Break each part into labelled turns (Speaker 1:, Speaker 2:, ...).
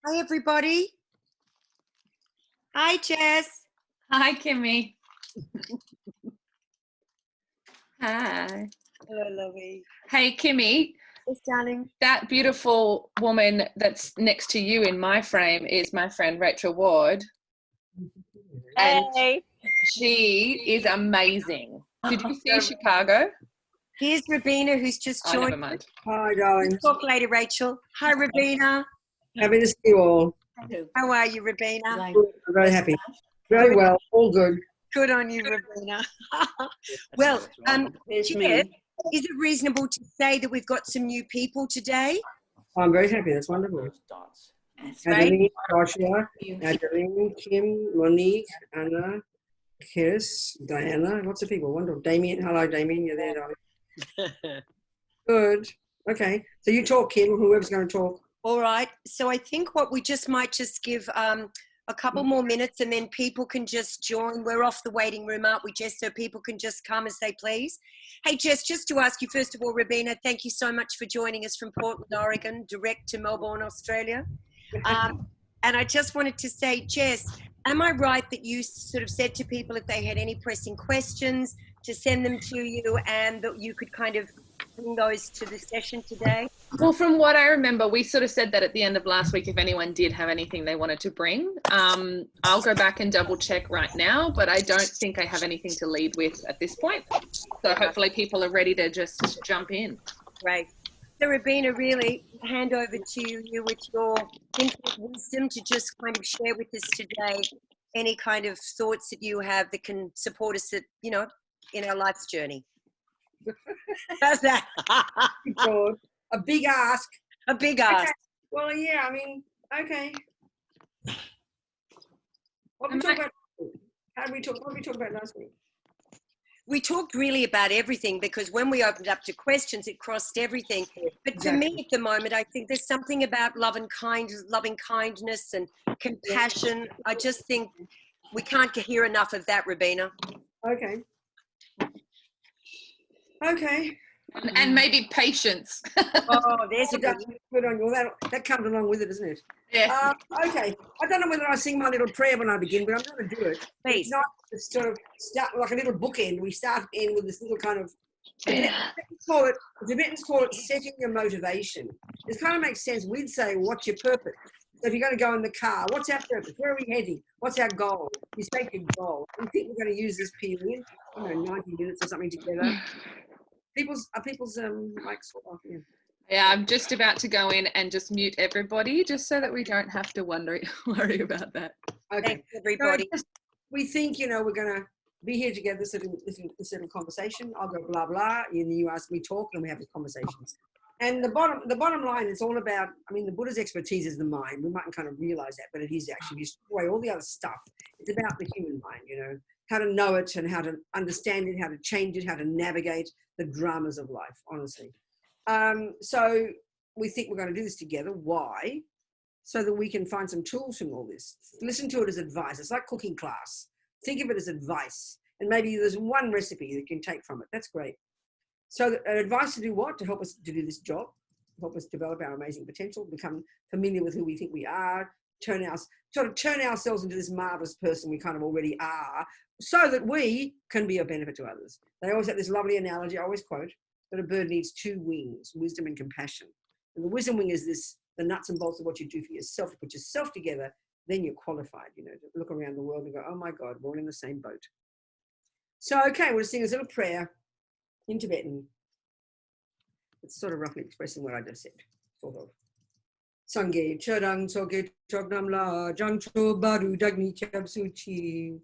Speaker 1: Hi, everybody. Hi, Jess.
Speaker 2: Hi, Kimmy. Hi.
Speaker 1: Hello, lovey.
Speaker 2: Hey, Kimmy.
Speaker 1: Yes, darling.
Speaker 2: That beautiful woman that's next to you in my frame is my friend Rachel Ward. And
Speaker 1: Hey.
Speaker 2: she is amazing. Did you see Chicago?
Speaker 1: Here's Robina, who's just
Speaker 2: Oh,
Speaker 1: joined.
Speaker 2: never mind.
Speaker 3: Hi, darling.
Speaker 1: We'll talk later, Rachel. Hi, Robina.
Speaker 3: Happy to see you all.
Speaker 1: How are you, Robina?
Speaker 3: I'm very happy. Very well. All good.
Speaker 1: Good on you, Robina. Well,
Speaker 4: It's
Speaker 1: Jess,
Speaker 4: me.
Speaker 1: is it reasonable to say that we've got some new people today?
Speaker 3: I'm very happy. That's wonderful. Adeline, Joshua, Adeline, Kim, Monique, Anna, Kiss, Diana, lots of people. Wonderful. Damien, hello, Damien. You're there, darling. Good. Okay. So you talk, Kim, whoever's going to talk.
Speaker 1: All right. So I think what we might give a couple more minutes and then people can just join. We're off the waiting room, aren't we, Jess? So people can just come as they please. Hey, Jess, just to ask you, first of all, Robina, thank you so much for joining us from Portland, Oregon, direct to Melbourne, Australia. And I just wanted to say, Jess, am I right that you sort of said to people if they had any pressing questions to send them to you and that you could kind of bring those to the session today?
Speaker 2: Well, from what I remember, we sort of said that at the end of last week, if anyone did have anything they wanted to bring. I'll go back and double check right now, but I don't think I have anything to lead with at this point. So hopefully people are ready to just jump in.
Speaker 1: Great. So Robina, really hand over to you with your infinite wisdom to just kind of share with us today any kind of thoughts that you have that can support us at, in our life's journey. How's that?
Speaker 3: A big ask.
Speaker 1: A big ask.
Speaker 3: Okay. Well, yeah, I mean, okay. What did we talk about? What did we talk about last week?
Speaker 1: We talked really about everything because when we opened up to questions, it crossed everything. But for me at the moment, I think there's something about loving kindness and compassion. I just think we can't hear enough of that, Robina.
Speaker 3: Okay. Okay.
Speaker 2: And maybe patience.
Speaker 1: Oh, there's a good
Speaker 3: on you. That comes along with it, doesn't it?
Speaker 2: Yeah.
Speaker 3: Okay. I don't know whether I sing my little prayer when I begin, but I'm going to do it.
Speaker 1: Please.
Speaker 3: It's not sort of start like a little bookend. We start in with this little kind of. The Tibetans call it setting your motivation. This kind of makes sense. We'd say, what's your purpose? So if you're going to go in the car, what's our purpose? Where are we heading? What's our goal? You state your goal. We think we're going to use this period, 90 minutes or something together. People's like sort of, yeah.
Speaker 2: Yeah, I'm just about to go in and just mute everybody just so that we don't have to worry about that.
Speaker 3: Okay.
Speaker 1: Thanks, everybody.
Speaker 3: So we think, we're going to be here together, this little conversation. I'll go blah, blah, and you ask me talk and we have this conversation. And the bottom line is all about, the Buddha's expertise is the mind. We mightn't kind of realize that, but it is actually, you strip away all the other stuff. It's about the human mind, how to know it and how to understand it, how to change it, how to navigate the dramas of life, honestly. So we think we're going to do this together. Why? So that we can find some tools from all this. Listen to it as advice. It's like cooking class. Think of it as advice. And maybe there's one recipe that you can take from it. That's great. So advice to do what? To help us to do this job, help us develop our amazing potential, become familiar with who we think we are, turn ourselves into this marvelous person we kind of already are, so that we can be of benefit to others. They always have this lovely analogy, I always quote, that a bird needs two wings, wisdom and compassion. And the wisdom wing is the nuts and bolts of what you do for yourself, to put yourself together, then you're qualified, to look around the world and go, oh my God, we're all in the same boat. So, okay, we'll sing this little prayer in Tibetan. It's sort of roughly expressing what I just said, sort of. Sangye chadang soke chognam la jangcho baru dagni chab suchi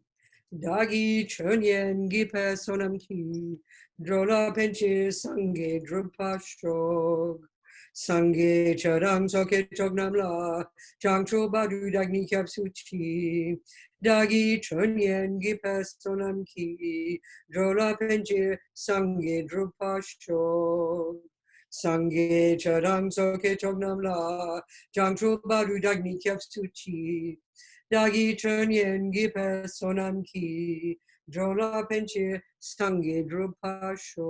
Speaker 3: dagi chönyen gipe sonam ki drola penche sangye drupa shog sangye chadang soke chognam la jangcho baru dagni chab suchi dagi chönyen gipe sonam ki drola penche sangye drupa shog Sangye charang soke chognam la jangcho baru dagni kyap suchi dagi chönyen gipe sonam ki drola penche sangye drupa sho.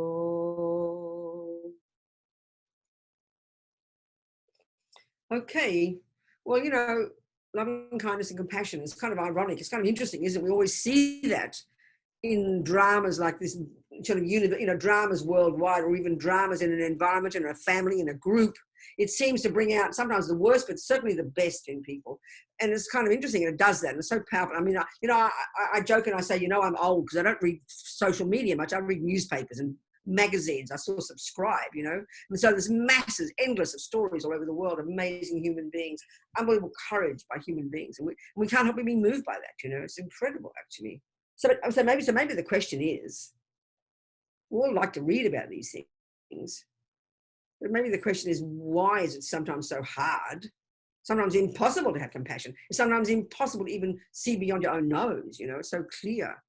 Speaker 3: Okay, Well, you know, loving kindness and compassion is kind of ironic. It's kind of interesting, isn't it? We always see that in dramas like this sort of, you know, dramas worldwide, or even dramas in an environment, in a family, in a group. It seems to bring out sometimes the worst, but certainly the best in people. And it's kind of interesting, and it does that. And it's so powerful. I mean, I joke and I say, you know, I'm old because I don't read social media much. I read newspapers and magazines. I still subscribe, you know. And so there's masses, endless of stories all over the world, of amazing human beings, unbelievable courage by human beings. And we can't help but be moved by that, you know. It's incredible, actually. So maybe the question is, we all like to read about these things, but maybe the question is, why is it sometimes so hard, sometimes impossible to have compassion? It's sometimes impossible to even see beyond your own nose, you know, it's so clear.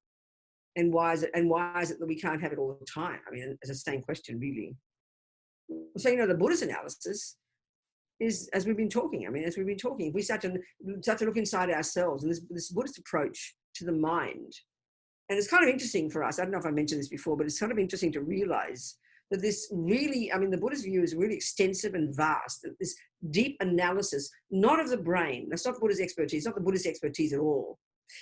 Speaker 3: And why is it that we can't have it all the time? I mean, it's the same question, really. So, you know, the Buddhist analysis is, as we've been talking, if we start to look inside ourselves, and this Buddhist approach to the mind. And it's kind of interesting for us. I don't know if I mentioned this before, but it's kind of interesting to realize that this really, I mean, the Buddhist view is really extensive and vast. This deep analysis, not of the brain. That's not Buddhist expertise. It's not the Buddhist expertise at all.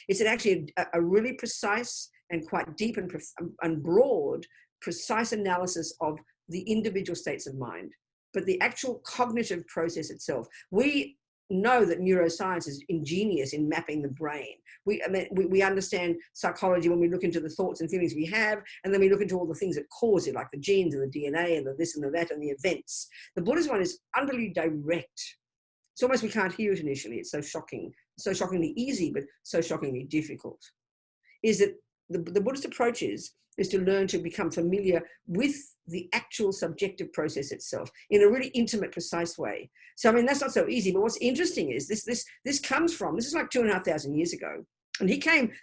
Speaker 3: It's actually a really precise and quite deep and broad, precise analysis of the individual states of mind, but the actual cognitive process itself. We know that neuroscience is ingenious in mapping the brain. We understand psychology when we look into the thoughts and feelings we have, and then we look into all the things that cause it, like the genes and the DNA and the this and the that and the events. The Buddhist one is unbelievably direct. It's almost we can't hear it initially. It's so shocking, so shockingly easy, but so shockingly difficult. Is that the Buddhist approach is to learn to become familiar with the actual subjective process itself in a really intimate, precise way. So, I mean, that's not so easy, but what's interesting is this is like 2,500 years ago. And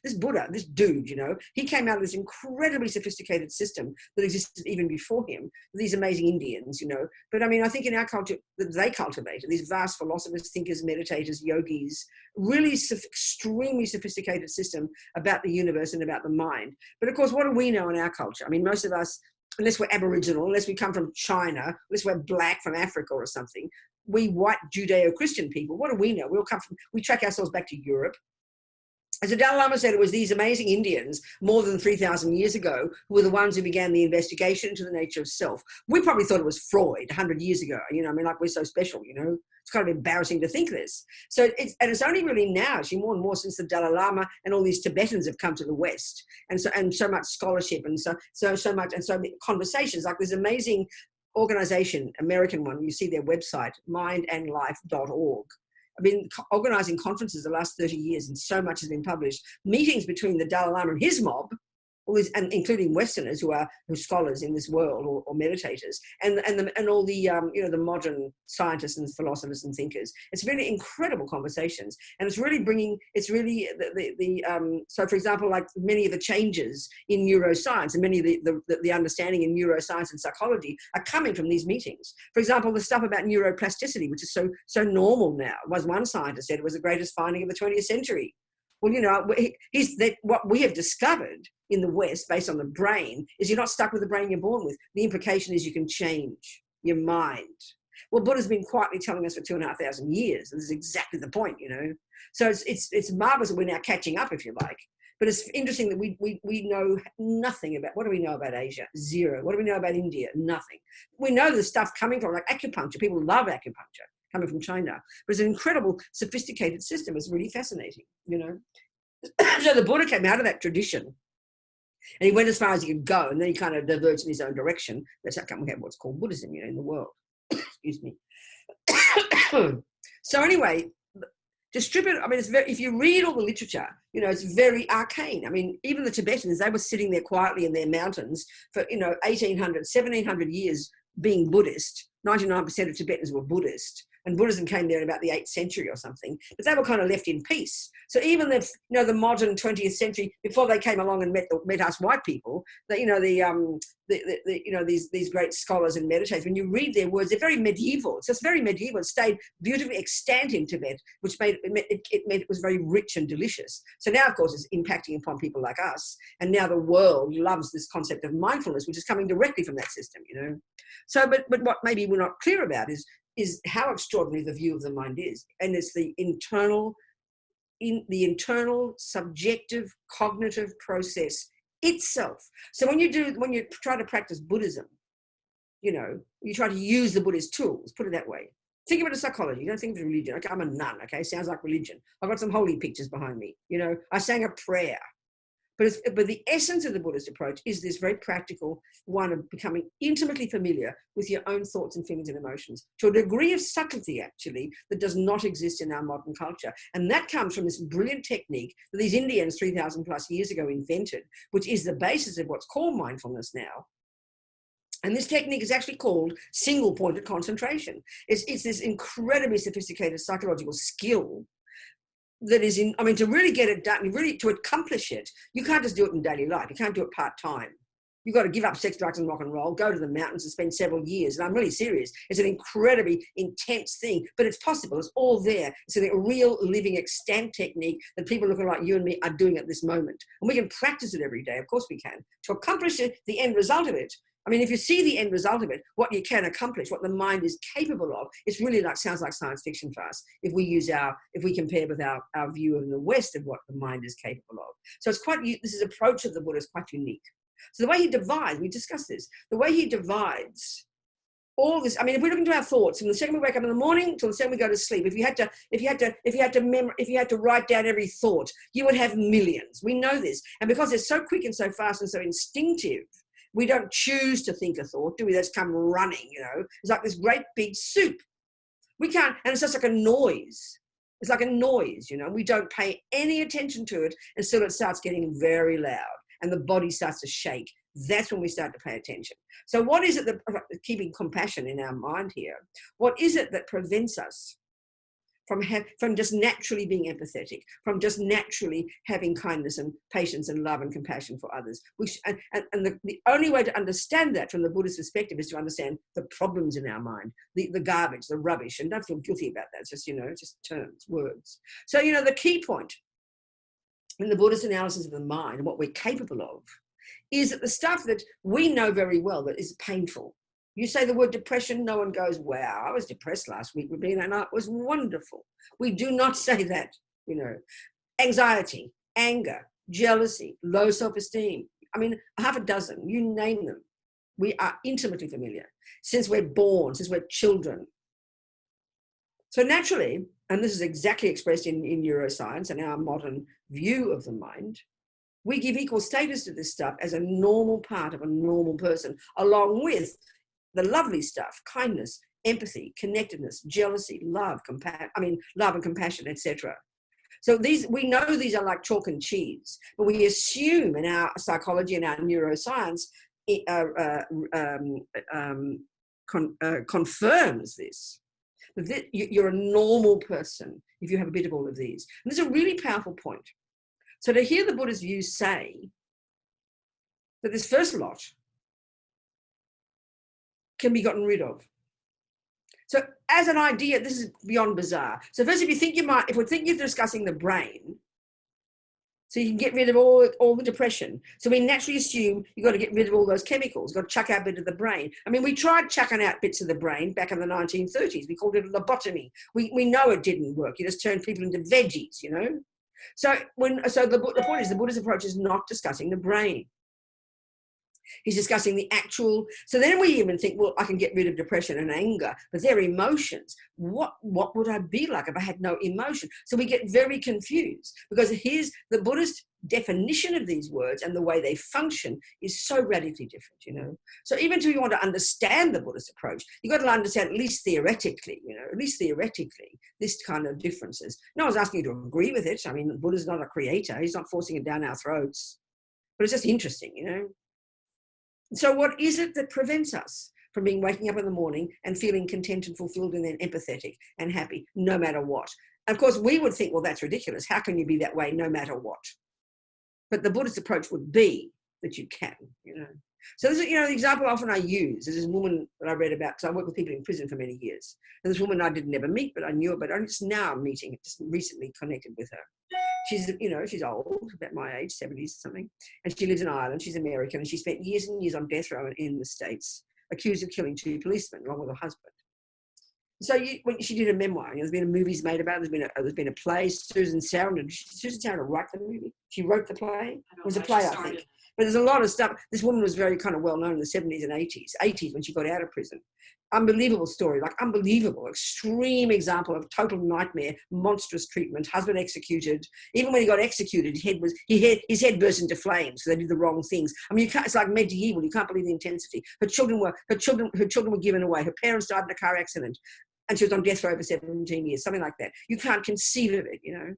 Speaker 3: this Buddha, this dude, you know, he came out of this incredibly sophisticated system that existed even before him, these amazing Indians, you know. But I mean, I think in our culture that they cultivated, these vast philosophers, thinkers, meditators, yogis, really extremely sophisticated system about the universe and about the mind. But of course, what do we know in our culture? I mean, most of us, unless we're Aboriginal, unless we come from China, unless we're black from Africa or something, we white Judeo-Christian people, what do we know? We track ourselves back to Europe. As the Dalai Lama said, it was these amazing Indians more than 3,000 years ago who were the ones who began the investigation into the nature of self. We probably thought it was Freud 100 years ago. You know, I mean, like we're so special, you know. It's kind of embarrassing to think this. So it's only really now, actually more and more since the Dalai Lama and all these Tibetans have come to the West, and so much scholarship and so much and so many conversations. Like this amazing organization, American one, you see their website, mindandlife.org. I've been organizing conferences the last 30 years, and so much has been published. Meetings between the Dalai Lama and his mob, and including Westerners who are scholars in this world or meditators, and all the the modern scientists and philosophers and thinkers. It's really incredible conversations, and it's really bringing. It's really so, for example, like many of the changes in neuroscience and many of the understanding in neuroscience and psychology are coming from these meetings. For example, the stuff about neuroplasticity, which is so normal now, was one scientist said it was the greatest finding of the 20th century. Well, you know, what we have discovered in the West, based on the brain, is you're not stuck with the brain you're born with. The implication is you can change your mind. Well, Buddha's been quietly telling us for 2,500 years. This is exactly the point, you know. So it's marvelous that we're now catching up, if you like. But it's interesting that we know nothing about, what do we know about Asia? Zero. What do we know about India? Nothing. We know the stuff coming from, like acupuncture. People love acupuncture coming from China. But it's an incredible, sophisticated system. It's really fascinating, you know. So the Buddha came out of that tradition, and he went as far as he could go, and then he kind of diverged in his own direction. That's how come we have what's called Buddhism, you know, in the world. Excuse me. So anyway, to strip it, I mean, if you read all the literature, you know, it's very arcane. I mean, even the Tibetans, they were sitting there quietly in their mountains for, you know, 1,800, 1,700 years being Buddhist. 99% of Tibetans were Buddhist. And Buddhism came there in about the 8th century or something, but they were kind of left in peace. So even if, you know, the modern 20th century, before they came along and met us white people, that, you know, these great scholars and meditators, when you read their words, they're very medieval. It's just very medieval. It stayed beautifully extant in Tibet, which meant it was very rich and delicious. So now, of course, it's impacting upon people like us. And now the world loves this concept of mindfulness, which is coming directly from that system, you know. So, but what maybe we're not clear about is is how extraordinary the view of the mind is. And it's the internal subjective cognitive process itself. So when you try to practice Buddhism, you try to use the Buddhist tools, put it that way. Think of it as psychology. You don't think of it as religion. Okay, I'm a nun, okay? Sounds like religion. I've got some holy pictures behind me. I sang a prayer. But the essence of the Buddhist approach is this very practical one of becoming intimately familiar with your own thoughts and feelings and emotions to a degree of subtlety, actually, that does not exist in our modern culture. And that comes from this brilliant technique that these Indians 3,000 plus years ago invented, which is the basis of what's called mindfulness now. And this technique is actually called single-pointed concentration. It's this incredibly sophisticated psychological skill that is to really get it done, really to accomplish it, you can't just do it in daily life. You can't do it part-time. You've got to give up sex, drugs, and rock and roll, go to the mountains and spend several years. And I'm really serious. It's an incredibly intense thing, but it's possible. It's all there. It's a real living extant technique that people looking like you and me are doing at this moment. And we can practice it every day. Of course we can. To accomplish it, the end result of it, if you see the end result of it, what you can accomplish, what the mind is capable of, it's really sounds like science fiction for us if we compare with our view of the West of what the mind is capable of. So this approach of the Buddha is quite unique. So the way he divides, we discussed this, the way he divides all this, if we look into our thoughts from the second we wake up in the morning till the second we go to sleep, if you had to write down every thought, you would have millions. We know this. And because they're so quick and so fast and so instinctive, we don't choose to think a thought, do we? That's come running, It's like this great big soup. We can't, and it's just like a noise. It's like a noise, We don't pay any attention to it until it starts getting very loud and the body starts to shake. That's when we start to pay attention. So what is it that, keeping compassion in our mind here, what is it that prevents us from just naturally being empathetic, from just naturally having kindness and patience and love and compassion for others? The only way to understand that from the Buddhist perspective is to understand the problems in our mind, the garbage, the rubbish, and don't feel guilty about that. It's just, just terms, words. So, the key point in the Buddhist analysis of the mind and what we're capable of is that the stuff that we know very well that is painful. You say the word depression, no one goes, wow, I was depressed last week, Robina, and it was wonderful. We do not say that, Anxiety, anger, jealousy, low self-esteem. Half a dozen, you name them. We are intimately familiar since we're born, since we're children. So naturally, and this is exactly expressed in neuroscience and our modern view of the mind, we give equal status to this stuff as a normal part of a normal person, along with the lovely stuff, kindness, empathy, connectedness, jealousy, love and compassion, etc. So we know these are like chalk and cheese, but we assume in our psychology and our neuroscience, confirms this, that you're a normal person if you have a bit of all of these. And this is a really powerful point. So to hear the Buddha's views say that this first lot can be gotten rid of. So as an idea, this is beyond bizarre. So first, if we think you're discussing the brain, so you can get rid of all the depression. So we naturally assume you've got to get rid of all those chemicals, you've got to chuck out a bit of the brain. We tried chucking out bits of the brain back in the 1930s. We called it a lobotomy. We know it didn't work. You just turned people into veggies, So the point is the Buddhist approach is not discussing the brain. He's discussing the actual. So then we even think, well, I can get rid of depression and anger, but they're emotions. What would I be like if I had no emotion? So we get very confused because here's the Buddhist definition of these words and the way they function is so radically different, So even if you want to understand the Buddhist approach, you've got to understand at least theoretically, this kind of differences. No one's asking you to agree with it. Buddha's not a creator. He's not forcing it down our throats. But it's just interesting, So what is it that prevents us from waking up in the morning and feeling content and fulfilled and then empathetic and happy no matter what? And of course, we would think, well, that's ridiculous. How can you be that way no matter what? But the Buddhist approach would be that you can, So this is, the example often I use is this woman that I read about, because I worked with people in prison for many years. And this woman I did never meet, but I knew her, but I'm just now meeting, just recently connected with her. She's, she's old, about my age, 70s or something. And she lives in Ireland. She's American. And she spent years and years on death row in the States, accused of killing 2 policemen along with her husband. So when she did a memoir, there's been movies made about it. There's been a play. Susan Sarandon wrote the movie. She wrote the play. It was a play, I think. But there's a lot of stuff. This woman was very kind of well known in the 70s and 80s when she got out of prison. Unbelievable story, like unbelievable, extreme example of total nightmare, monstrous treatment, husband executed. Even when he got executed, his head burst into flames because they did the wrong things. I mean, it's like medieval. You can't believe the intensity. Her children were given away. Her parents died in a car accident, and she was on death row for 17 years, something like that. You can't conceive of it, you know.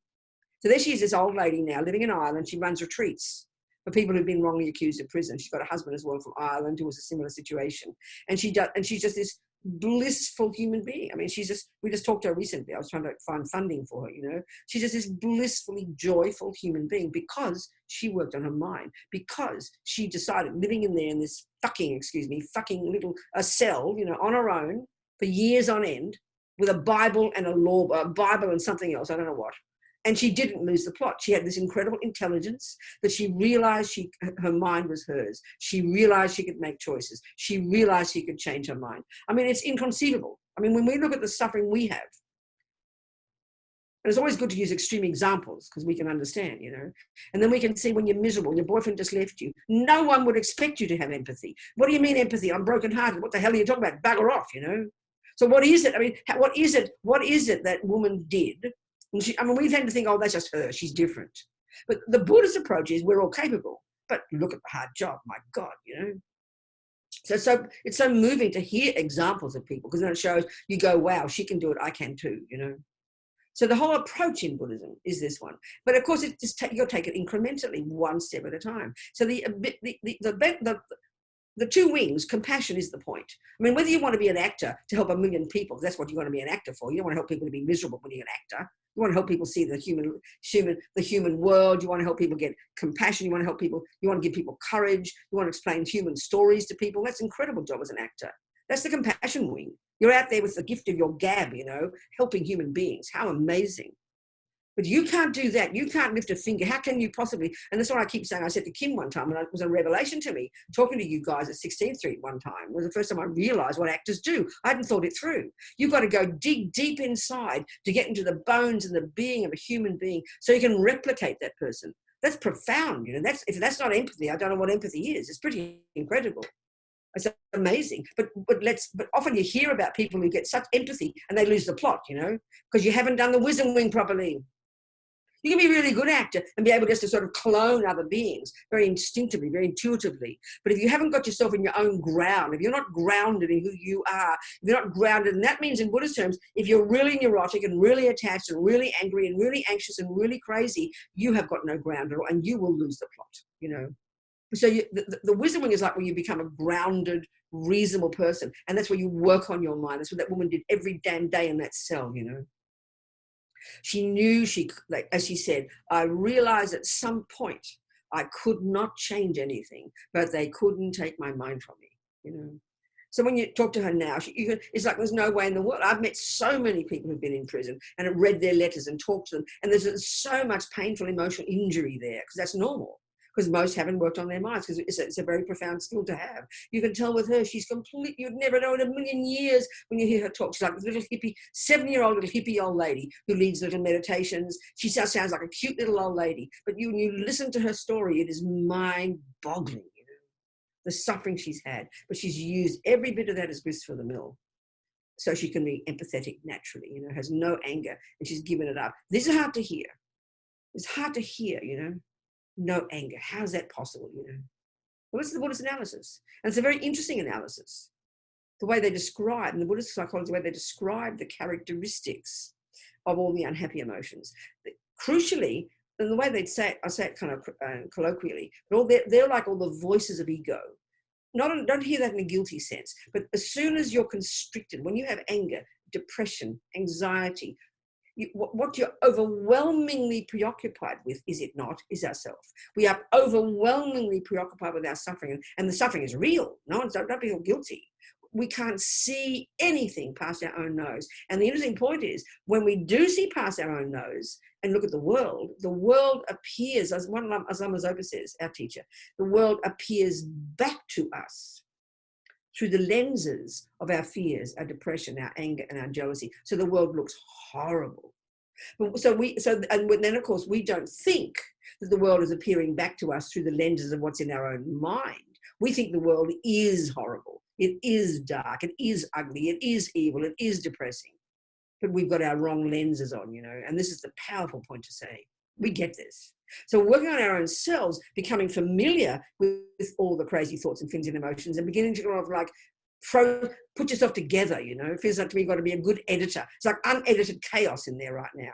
Speaker 3: So there she is, this old lady now living in Ireland. She runs retreats for people who've been wrongly accused of prison. She's got a husband as well from Ireland who was a similar situation. And she's just this blissful human being. I mean, we just talked to her recently. I was trying to find funding for her, you know. She's just this blissfully joyful human being because she worked on her mind, because she decided living in there in this fucking little cell, you know, on her own for years on end with a Bible and a Bible and something else, I don't know what. And she didn't lose the plot. She had this incredible intelligence that she realized her mind was hers. She realized she could make choices. She realized she could change her mind. I mean, it's inconceivable. I mean, when we look at the suffering we have, and it's always good to use extreme examples because we can understand, you know. And then we can see when you're miserable, your boyfriend just left you. No one would expect you to have empathy. What do you mean empathy? I'm brokenhearted. What the hell are you talking about? Bugger off, you know. So what is it? I mean, what is it that woman did? And we tend to think, oh, that's just her. She's different. But the Buddhist approach is we're all capable. But look at the hard job. My God, you know. So it's so moving to hear examples of people because then it shows you go, wow, she can do it. I can too, you know. So the whole approach in Buddhism is this one. But of course, you'll take it incrementally, one step at a time. So the two wings, compassion is the point. I mean, whether you want to be an actor to help 1 million people, that's what you want to be an actor for. You don't want to help people to be miserable when you're an actor. You want to help people see the human world. You want to help people get compassion. You want to give people courage. You want to explain human stories to people. That's an incredible job as an actor. That's the compassion wing. You're out there with the gift of your gab, you know, helping human beings. How amazing. But you can't do that. You can't lift a finger. How can you possibly? And that's what I keep saying. I said to Kim one time, and it was a revelation to me, talking to you guys at 16th Street one time. It was the first time I realized what actors do. I hadn't thought it through. You've got to go dig deep inside to get into the bones and the being of a human being so you can replicate that person. That's profound. You know, if that's not empathy, I don't know what empathy is. It's pretty incredible. It's amazing. But often you hear about people who get such empathy and they lose the plot, you know, because you haven't done the wisdom wing properly. You can be a really good actor and be able just to sort of clone other beings very instinctively, very intuitively. But if you haven't got yourself in your own ground, if you're not grounded in who you are, if you're not grounded, and that means in Buddhist terms, if you're really neurotic and really attached and really angry and really anxious and really crazy, you have got no ground at all and you will lose the plot, you know. So the wisdom wing is like where you become a grounded, reasonable person. And that's where you work on your mind. That's what that woman did every damn day in that cell, you know. She knew like, as she said, I realized at some point I could not change anything, but they couldn't take my mind from me, you know. So when you talk to her now, it's like there's no way in the world. I've met so many people who've been in prison and have read their letters and talked to them. And there's so much painful emotional injury there because that's normal. Because most haven't worked on their minds because it's a very profound skill to have. You can tell with her, she's complete, you'd never know in a million years when you hear her talk. She's like this little hippie, 7-year-old little hippie old lady who leads little meditations. She sounds like a cute little old lady. But when you listen to her story, it is mind-boggling, you know, the suffering she's had. But she's used every bit of that as grist for the mill. So she can be empathetic naturally, you know, has no anger, and she's given it up. This is hard to hear. It's hard to hear, you know. No anger. How is that possible, you know? Well, this is the Buddhist analysis. And it's a very interesting analysis. The way they describe, in the Buddhist psychology, the way they describe the characteristics of all the unhappy emotions. Crucially, and the way they'd say it, I say it kind of colloquially, but they're like all the voices of ego. Don't hear that in a guilty sense, but as soon as you're constricted, when you have anger, depression, anxiety, what you're overwhelmingly preoccupied with, is it not, is ourself. We are overwhelmingly preoccupied with our suffering, and the suffering is real. Don't feel guilty. We can't see anything past our own nose. And the interesting point is, when we do see past our own nose and look at the world appears, as one of Azama Zopa says, our teacher, the world appears back to us through the lenses of our fears, our depression, our anger, and our jealousy. So the world looks horrible. And then of course we don't think that the world is appearing back to us through the lenses of what's in our own mind. We think the world is horrible. It is dark. It is ugly. It is evil. It is depressing. But we've got our wrong lenses on, you know, and this is the powerful point to say. We get this. So working on our own selves, becoming familiar with all the crazy thoughts and feelings and emotions, and beginning to kind of like put yourself together, you know. It feels like to me you've got to be a good editor. It's like unedited chaos in there right now.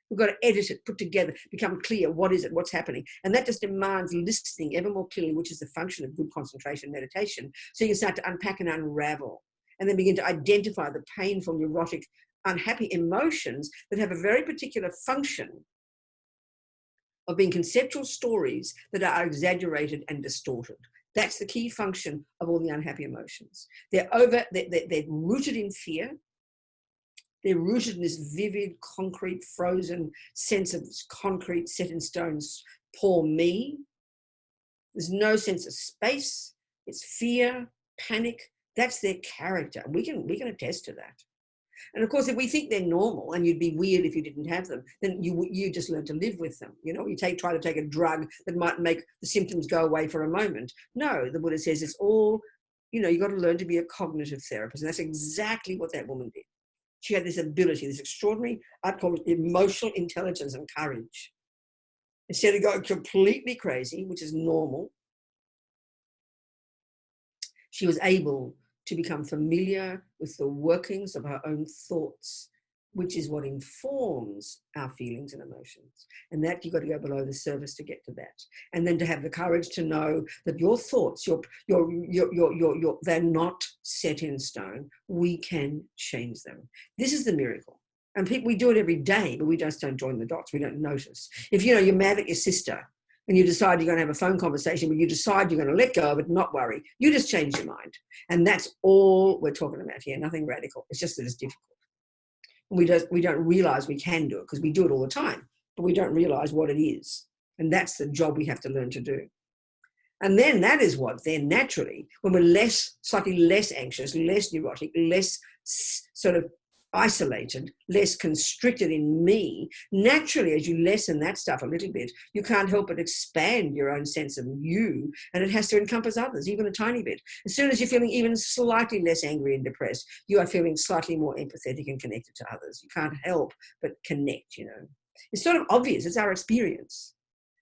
Speaker 3: We've got to edit it, put together, become clear. What is it? What's happening? And that just demands listening ever more clearly, which is the function of good concentration meditation. So you can start to unpack and unravel, and then begin to identify the painful, neurotic, unhappy emotions that have a very particular function of being conceptual stories that are exaggerated and distorted. That's the key function of all the unhappy emotions. They're rooted in fear. They're rooted in this vivid, concrete, frozen sense of concrete set in stone, poor me. There's no sense of space. It's fear, panic. That's their character. We can attest to that. And of course, if we think they're normal, and you'd be weird if you didn't have them, then you just learn to live with them. You know, you try to take a drug that might make the symptoms go away for a moment. No, the Buddha says it's all, you know, you've got to learn to be a cognitive therapist. And that's exactly what that woman did. She had this ability, this extraordinary, I'd call it emotional intelligence and courage. Instead of going completely crazy, which is normal, she was able to become familiar with the workings of her own thoughts, which is what informs our feelings and emotions. And that you've got to go below the surface to get to that. And then to have the courage to know that your thoughts, they're not set in stone. We can change them. This is the miracle. And we do it every day, but we just don't join the dots. We don't notice. If you know you're mad at your sister and you decide you're going to have a phone conversation, but you decide you're going to let go of it and not worry, you just change your mind. And that's all we're talking about here. Nothing radical. It's just that it's difficult. We don't realize we can do it because we do it all the time, but we don't realize what it is. And that's the job we have to learn to do. And then that is what then naturally, when we're slightly less anxious, less neurotic, less sort of isolated, less constricted in me, naturally, as you lessen that stuff a little bit, you can't help but expand your own sense of you, and it has to encompass others, even a tiny bit. As soon as you're feeling even slightly less angry and depressed, you are feeling slightly more empathetic and connected to others. You can't help but connect, you know. It's sort of obvious, it's our experience.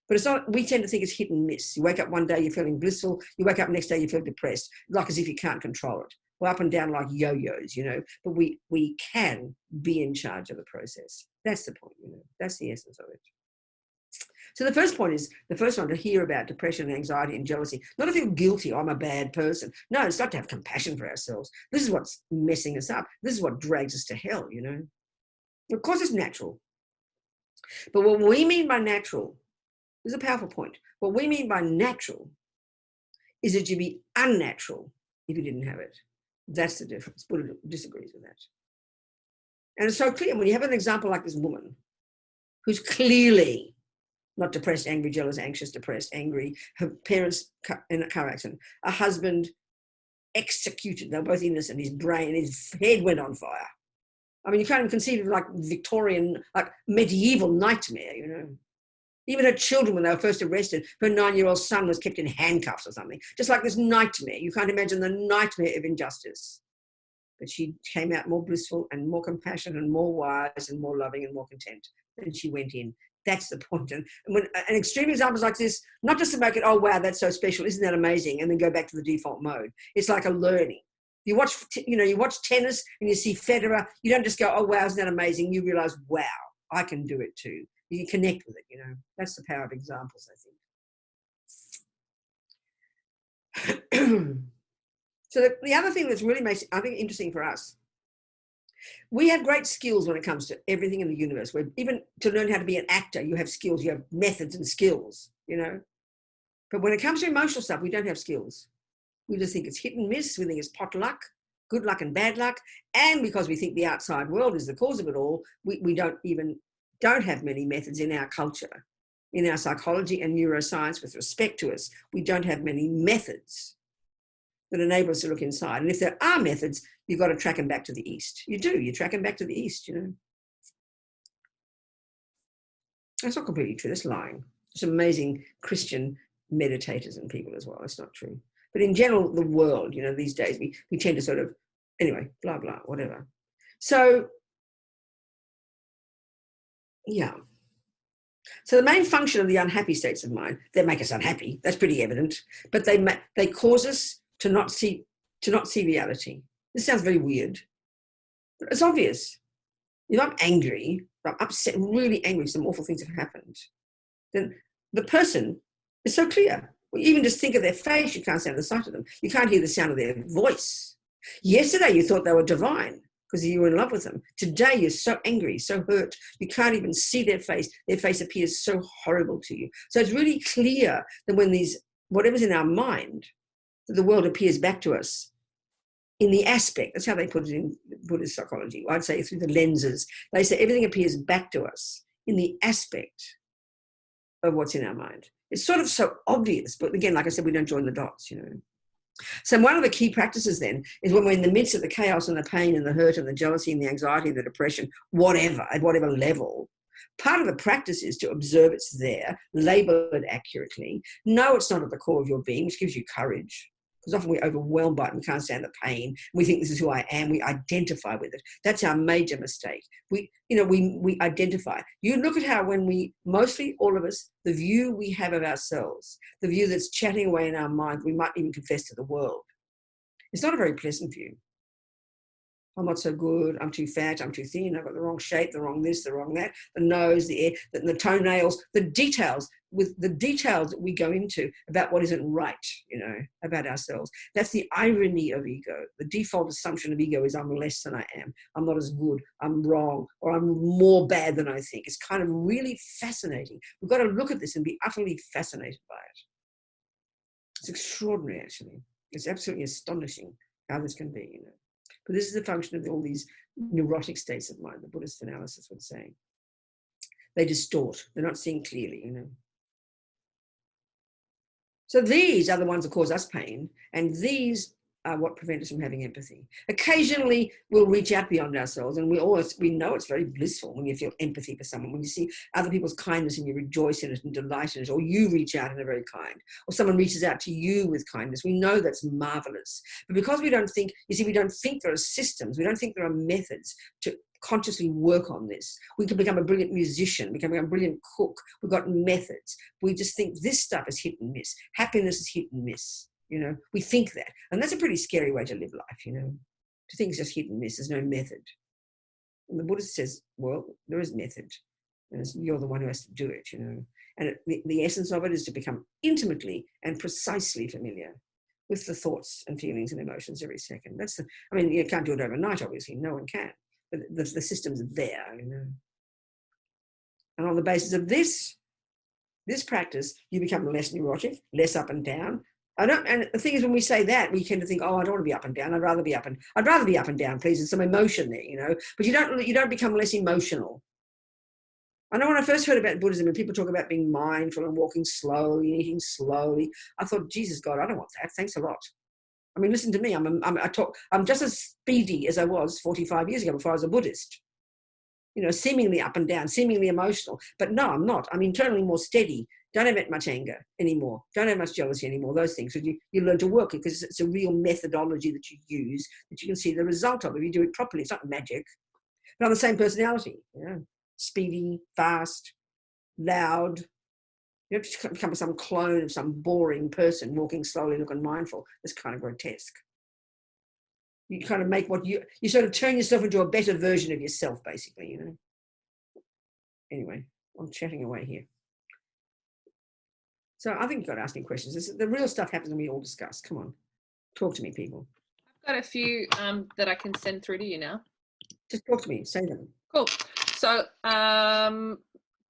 Speaker 3: But it's not, we tend to think it's hit and miss. You wake up one day, you're feeling blissful, you wake up next day, you feel depressed, like as if you can't control it. We're up and down like yo-yos, you know, but we can be in charge of the process. That's the point, you know, that's the essence of it. So the first point is, the first one, to hear about depression and anxiety and jealousy, not to feel guilty, I'm a bad person. No, it's not to have compassion for ourselves. This is what's messing us up. This is what drags us to hell, you know. Of course it's natural. But what we mean by natural, this is a powerful point. What we mean by natural is that you'd be unnatural if you didn't have it. That's the difference. Buddha disagrees with that. And it's so clear when you have an example like this woman who's clearly not depressed, angry, jealous, anxious, depressed, angry, her parents in a car accident, a husband executed, they're both innocent, his head went on fire. I mean, you can't even conceive of like Victorian, like medieval nightmare, you know. Even her children, when they were first arrested, her 9-year-old son was kept in handcuffs or something. Just like this nightmare. You can't imagine the nightmare of injustice. But she came out more blissful and more compassionate and more wise and more loving and more content than she went in. That's the point. And extreme examples like this, not just to make it, oh, wow, that's so special, isn't that amazing? And then go back to the default mode. It's like a learning. You watch tennis and you see Federer, you don't just go, oh, wow, isn't that amazing? You realize, wow, I can do it too. You connect with it, you know. That's the power of examples, I think. So the other thing that's really makes, I think, interesting for us, we have great skills when it comes to everything in the universe. Even to learn how to be an actor, you have skills, you have methods and skills, you know. But when it comes to emotional stuff, we don't have skills. We just think it's hit and miss. We think it's pot luck, good luck and bad luck. And because we think the outside world is the cause of it all, we don't have many methods in our culture, in our psychology and neuroscience with respect to us. We don't have many methods that enable us to look inside. And if there are methods, you've got to track them back to the East. You do. You track them back to the East, you know. That's not completely true. That's lying. There's amazing Christian meditators and people as well. That's not true. But in general, the world, you know, these days, we tend to sort of, anyway, blah, blah, whatever. So, yeah. So the main function of the unhappy states of mind, they make us unhappy. That's pretty evident. But they cause us to not see reality. This sounds very weird, but it's obvious. If I'm angry, if I'm upset, really angry, some awful things have happened, then the person is so clear. Well, even just think of their face, you can't stand the sight of them. You can't hear the sound of their voice. Yesterday, you thought they were divine because you were in love with them. Today, you're so angry, so hurt, you can't even see their face. Their face appears so horrible to you. So it's really clear that when whatever's in our mind, that the world appears back to us in the aspect, that's how they put it in Buddhist psychology. I'd say through the lenses. They say everything appears back to us in the aspect of what's in our mind. It's sort of so obvious, but again, like I said, we don't join the dots, you know. So one of the key practices then is when we're in the midst of the chaos and the pain and the hurt and the jealousy and the anxiety and the depression, whatever, at whatever level, part of the practice is to observe it's there, label it accurately, know it's not at the core of your being, which gives you courage. Because often we're overwhelmed by it and we can't stand the pain. We think this is who I am. We identify with it. That's our major mistake. We identify. You look at how mostly all of us, the view we have of ourselves, the view that's chatting away in our mind, we might even confess to the world. It's not a very pleasant view. I'm not so good, I'm too fat, I'm too thin, I've got the wrong shape, the wrong this, the wrong that, the nose, the ear, the toenails, the details, with the details that we go into about what isn't right, you know, about ourselves. That's the irony of ego. The default assumption of ego is I'm less than I am, I'm not as good, I'm wrong, or I'm more bad than I think. It's kind of really fascinating. We've got to look at this and be utterly fascinated by it. It's extraordinary, actually. It's absolutely astonishing how this can be, you know. But this is the function of all these neurotic states of mind, the Buddhist analysis would say. They distort. They're not seeing clearly, you know. So these are the ones that cause us pain, and these are what prevent us from having empathy. Occasionally, we'll reach out beyond ourselves, and we know it's very blissful when you feel empathy for someone, when you see other people's kindness and you rejoice in it and delight in it, or you reach out and are very kind, or someone reaches out to you with kindness. We know that's marvelous. But because we don't think there are systems, we don't think there are methods to consciously work on this. We can become a brilliant musician, we can become a brilliant cook. We've got methods. We just think this stuff is hit and miss. Happiness is hit and miss. You know, we think that. And that's a pretty scary way to live life, you know, to think it's just hit and miss. There's no method. And the Buddhist says, well, there is method. And you're the one who has to do it, you know. And the essence of it is to become intimately and precisely familiar with the thoughts and feelings and emotions every second. You can't do it overnight, obviously. No one can. But the system's there, you know. And on the basis of this practice, you become less neurotic, less up and down. And the thing is, when we say that, we tend to think, oh, I don't want to be up and down. I'd rather be up and down, please. There's some emotion there, you know. But you don't become less emotional. I know when I first heard about Buddhism and people talk about being mindful and walking slowly and eating slowly, I thought, Jesus God, I don't want that. Thanks a lot. I mean, listen to me. I'm just as speedy as I was 45 years ago before I was a Buddhist. You know, seemingly up and down, seemingly emotional. But no, I'm not. I'm internally more steady. Don't have much anger anymore. Don't have much jealousy anymore. Those things. So you learn to work it because it's a real methodology that you use that you can see the result of if you do it properly. It's not magic. But I'm the same personality. You know, speedy, fast, loud. You don't just become some clone of some boring person walking slowly, looking mindful. It's kind of grotesque. You kind of make you sort of turn yourself into a better version of yourself, basically, you know. Anyway, I'm chatting away here. So I think you've got to ask me questions. The real stuff happens when we all discuss. Come on, talk to me, people.
Speaker 2: I've got a few that I can send through to you now.
Speaker 3: Just talk to me, say them.
Speaker 2: Cool. So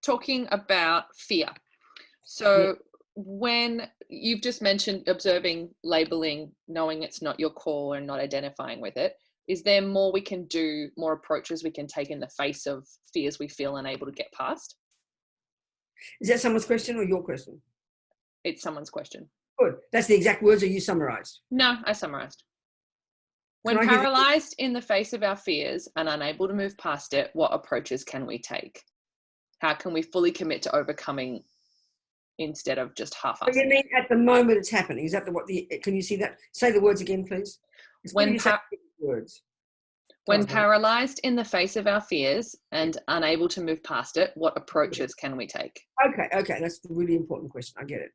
Speaker 2: talking about fear. So when you've just mentioned observing, labeling, knowing it's not your core and not identifying with it, is there more we can do, more approaches we can take in the face of fears we feel unable to get past?
Speaker 3: Is that someone's question or your question?
Speaker 2: It's someone's question.
Speaker 3: Good. That's the exact words that you summarized.
Speaker 2: No, I summarized. When
Speaker 3: Can I give you-
Speaker 2: paralyzed in the face of our fears and unable to move past it, what approaches can we take? How can we fully commit to overcoming instead of just
Speaker 3: What
Speaker 2: half-assing
Speaker 3: do you
Speaker 2: it?
Speaker 3: mean at the moment it's happening? Is that can you see that? Say the words again, please. It's
Speaker 2: When
Speaker 3: you say words.
Speaker 2: When paralyzed in the face of our fears and unable to move past it, what approaches can we take?
Speaker 3: Okay, that's a really important question. I get it.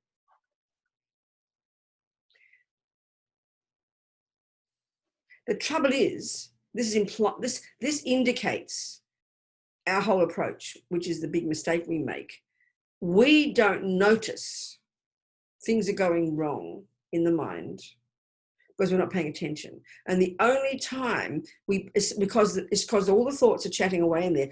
Speaker 3: The trouble is, this indicates our whole approach, which is the big mistake we make. We don't notice things are going wrong in the mind because we're not paying attention. And the only time it's because all the thoughts are chatting away in there.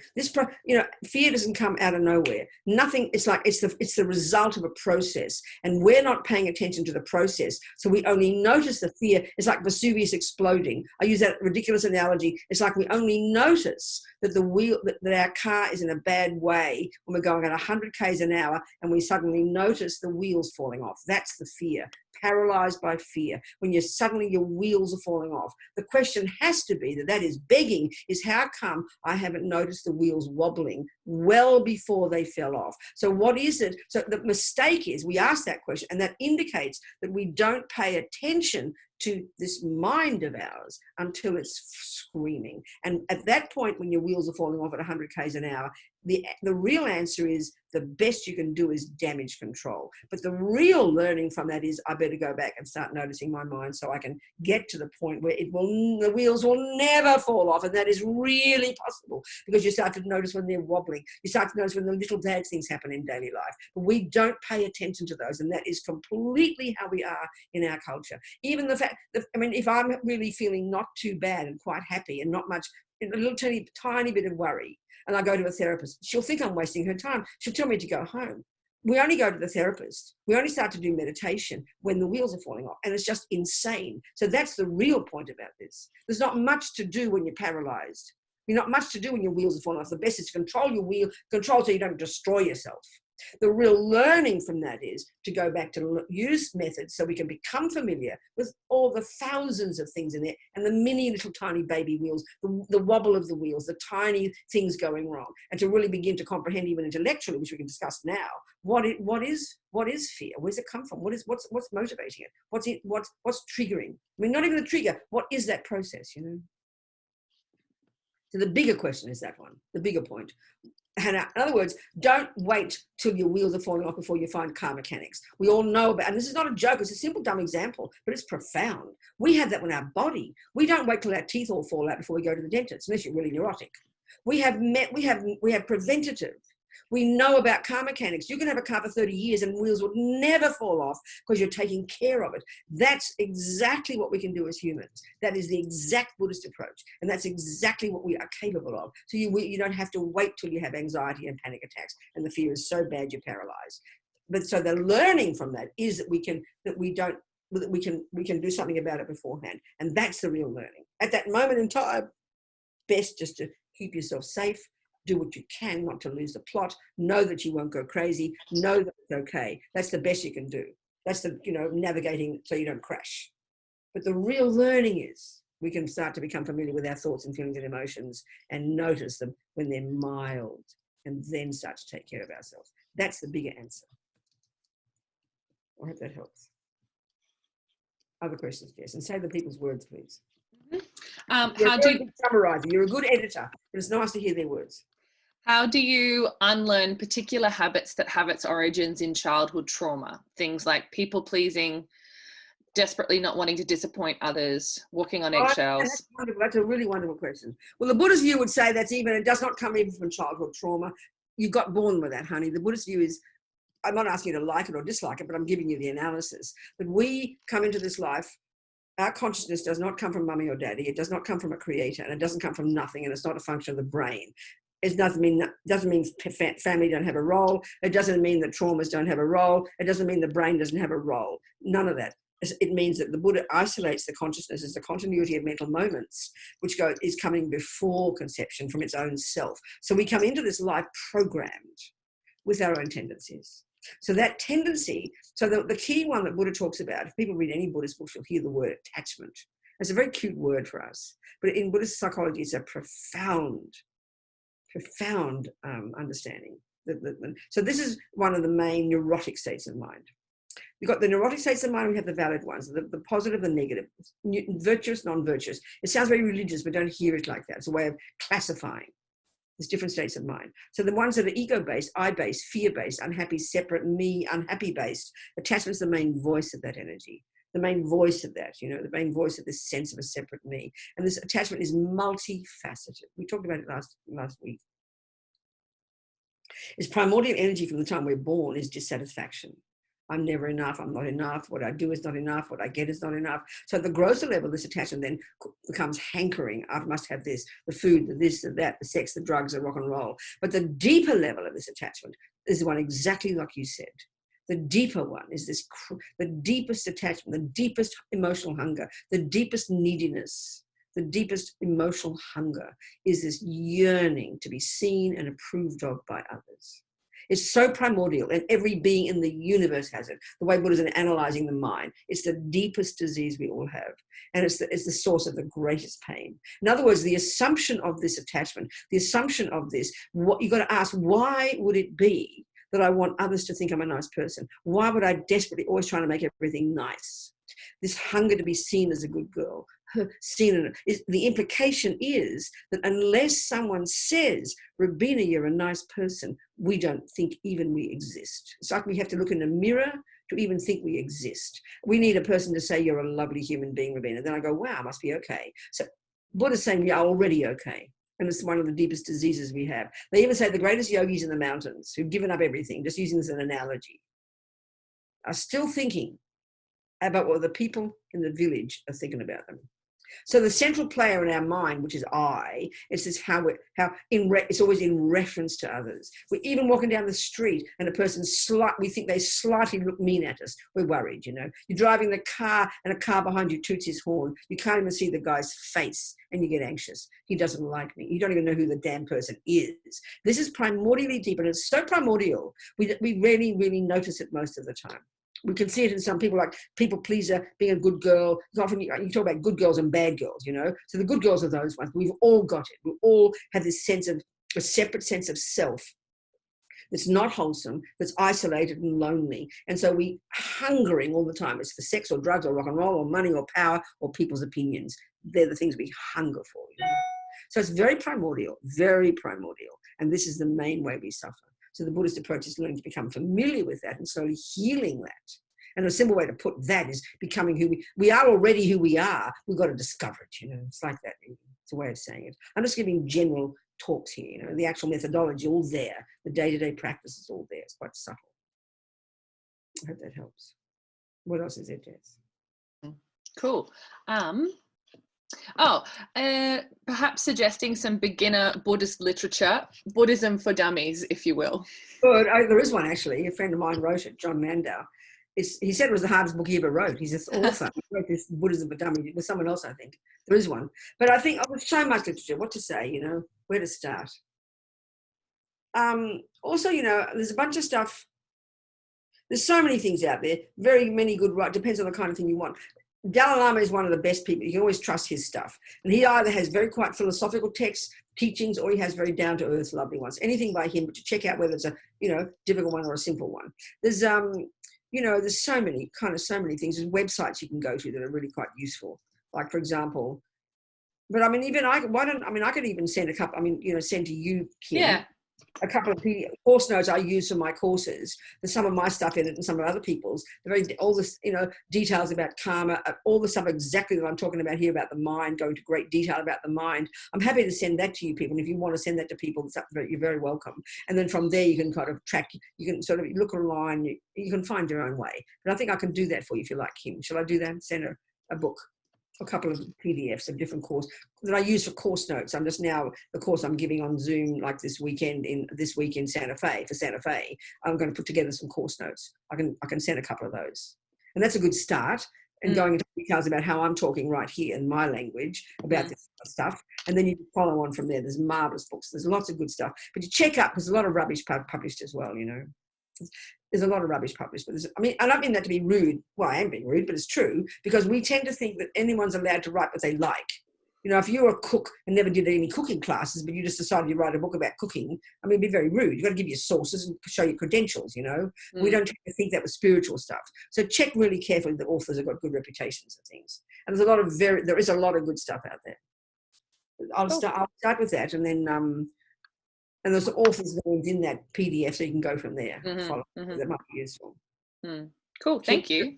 Speaker 3: Fear doesn't come out of nowhere. Nothing. It's the result of a process, and we're not paying attention to the process. So we only notice the fear. It's like Vesuvius exploding. I use that ridiculous analogy. It's like we only notice that that our car is in a bad way when we're going at 100 k's an hour, and we suddenly notice the wheels falling off. That's the fear. Paralyzed by fear, when suddenly your wheels are falling off. The question has to be that is begging is, how come I haven't noticed the wheels wobbling well before they fell off? So what is it? So the mistake is we ask that question, and that indicates that we don't pay attention to this mind of ours until it's screaming. And at that point, when your wheels are falling off at 100 k's an hour, the real answer is the best you can do is damage control. But the real learning from that is I better go back and start noticing my mind so I can get to the point where the wheels will never fall off. And that is really possible because you start to notice when they're wobbling. You start to notice when the little bad things happen in daily life. But we don't pay attention to those. And that is completely how we are in our culture. Even the fact that, if I'm really feeling not too bad and quite happy and not much, a little tiny bit of worry, and I go to a therapist, she'll think I'm wasting her time. She'll tell me to go home. We only go to the therapist. We only start to do meditation when the wheels are falling off. And it's just insane. So that's the real point about this. There's not much to do when you're paralyzed. There's not much to do when your wheels are falling off. The best is to control your control so you don't destroy yourself. The real learning from that is to go back to use methods so we can become familiar with all the thousands of things in there and the mini little tiny baby wheels, the wobble of the wheels, the tiny things going wrong, and to really begin to comprehend even intellectually, which we can discuss now, what is fear? Where does it come from? What's motivating it? What's triggering? Not even the trigger. What is that process? So the bigger question is that one, the bigger point. And in other words, don't wait till your wheels are falling off before you find car mechanics. We all know about, and this is not a joke, it's a simple, dumb example, but it's profound. We have that in our body. We don't wait till our teeth all fall out before we go to the dentist, unless you're really neurotic. We have preventative. We know about car mechanics. You can have a car for 30 years and wheels will never fall off because you're taking care of it. That's exactly what we can do as humans. That is the exact Buddhist approach. And that's exactly what we are capable of. So you don't have to wait till you have anxiety and panic attacks and the fear is so bad you're paralyzed. But so the learning from that is that we can do something about it beforehand. And that's the real learning. At that moment in time, best just to keep yourself safe. Do what you can not to lose the plot. Know that you won't go crazy. Know that it's okay. That's the best you can do. That's the, navigating so you don't crash. But the real learning is we can start to become familiar with our thoughts and feelings and emotions and notice them when they're mild and then start to take care of ourselves. That's the bigger answer. I hope that helps. Other questions, Jess? And say the people's words, please. You're a good summarizer. You're a good editor, but it's nice to hear their words.
Speaker 2: How do you unlearn particular habits that have its origins in childhood trauma? Things like people pleasing, desperately not wanting to disappoint others, walking on eggshells.
Speaker 3: That's wonderful. That's a really wonderful question. Well, the Buddhist view would say it does not come even from childhood trauma. You got born with that, honey. The Buddhist view is, I'm not asking you to like it or dislike it, but I'm giving you the analysis. That we come into this life, our consciousness does not come from mummy or daddy. It does not come from a creator, and it doesn't come from nothing, and it's not a function of the brain. It doesn't mean family don't have a role. It doesn't mean that traumas don't have a role. It doesn't mean the brain doesn't have a role. None of that. It means that the Buddha isolates the consciousness as the continuity of mental moments, which is coming before conception from its own self. So we come into this life programmed with our own tendencies. So that tendency, so the key one that Buddha talks about, if people read any Buddhist books, you'll hear the word attachment. It's a very cute word for us, but in Buddhist psychology, it's a profound understanding. So this is one of the main neurotic states of mind. We've got the neurotic states of mind, we have the valid ones, the positive, the negative, virtuous, non-virtuous. It sounds very religious, but don't hear it like that. It's a way of classifying. There's different states of mind. So the ones that are ego-based, I-based, fear-based, unhappy, separate, me, unhappy-based, attachment's the main voice of that energy, the main voice of that, the main voice of this sense of a separate me. And this attachment is multifaceted. We talked about it last week. Its primordial energy from the time we're born is dissatisfaction. I'm never enough, I'm not enough, what I do is not enough, what I get is not enough. So at the grosser level, this attachment then becomes hankering. I must have this, the food, the this, the that, the sex, the drugs, the rock and roll. But the deeper level of this attachment is the one exactly like you said. The deeper one is the deepest attachment, the deepest emotional hunger, the deepest neediness, the deepest emotional hunger is this yearning to be seen and approved of by others. It's so primordial, and every being in the universe has it. The way Buddha's analyzing the mind, it's the deepest disease we all have, and it's the source of the greatest pain. In other words, the assumption of this attachment, the assumption of this, what you got to ask, why would it be that I want others to think I'm a nice person? Why would I desperately always try to make everything nice? This hunger to be seen as a good girl. The implication is that unless someone says, Robina, you're a nice person, we don't think even we exist. It's like we have to look in a mirror to even think we exist. We need a person to say, you're a lovely human being, Robina. Then I go, wow, I must be okay. So Buddha's saying, you're already okay. And it's one of the deepest diseases we have. They even say the greatest yogis in the mountains who've given up everything, just using this as an analogy, are still thinking about what the people in the village are thinking about them. So the central player in our mind, which is I, it's this it's always in reference to others. We're even walking down the street and a person we think they slightly look mean at us. We're worried, You're driving the car and a car behind you toots his horn. You can't even see the guy's face and you get anxious. He doesn't like me. You don't even know who the damn person is. This is primordially deep, and it's so primordial, we rarely really notice it most of the time. We can see it in some people, like people pleaser, being a good girl. Often you talk about good girls and bad girls, So the good girls are those ones. We've all got it. We all have this a separate sense of self that's not wholesome, that's isolated and lonely. And so we hungering all the time. It's for sex or drugs or rock and roll or money or power or people's opinions. They're the things we hunger for. So it's very primordial. And this is the main way we suffer. So the Buddhist approach is learning to become familiar with that and slowly healing that. And a simple way to put that is becoming who we are already who we are. We've got to discover it, It's like that. It's a way of saying it. I'm just giving general talks here, The actual methodology, all there. The day-to-day practice is all there. It's quite subtle. I hope that helps. What else is there, Jess?
Speaker 2: Cool. Perhaps suggesting some beginner Buddhist literature, Buddhism for dummies, if you will.
Speaker 3: Good. There is one, actually. A friend of mine wrote it, John Landau. He said it was the hardest book he ever wrote. He's this author. He wrote this Buddhism for dummies with someone else, I think. There is one. But I think there's so much literature. What to say, where to start. Also, there's a bunch of stuff. There's so many things out there. Very many good, depends on the kind of thing you want. Dalai Lama is one of the best people. You can always trust his stuff. And he either has very quite philosophical texts, teachings, or he has very down-to-earth, lovely ones. Anything by him, but to check out whether it's a, difficult one or a simple one. There's, there's so many things. There's websites you can go to that are really quite useful. Like, for example, but I mean, I could even send a couple, send to you, Kim.
Speaker 2: Yeah.
Speaker 3: A couple of course notes I use for my courses. There's some of my stuff in it and some of other people's. All this, details about karma, all the stuff exactly that I'm talking about here about the mind, going to great detail about the mind. I'm happy to send that to you people. And if you want to send that to people, you're very welcome. And then from there, you can kind of track, you can sort of look online, you can find your own way. But I think I can do that for you if you like, Kim. Shall I do that? Send her a book. A couple of PDFs of different courses that I use for course notes. I'm just now, the course I'm giving on Zoom, like this week in Santa Fe, I'm going to put together some course notes. I can send a couple of those. And that's a good start. And going into details about how I'm talking right here in my language about this stuff. And then you follow on from there. There's marvelous books. There's lots of good stuff. But you check up, because there's a lot of rubbish published as well, there's a lot of rubbish published, but I don't mean that to be rude. Well, I am being rude, but it's true, because we tend to think that anyone's allowed to write what they like. You know, if you're a cook and never did any cooking classes, but you just decided you write a book about cooking, I mean, it'd be very rude. You've got to give your sources and show your credentials, you know. We don't tend to think that with spiritual stuff. So check really carefully that authors have got good reputations and things. And there is a lot of good stuff out there. I'll start with that, and then and there's authors names in that PDF, so you can go from there. Follow. That might be useful.
Speaker 2: Cool. Thank you.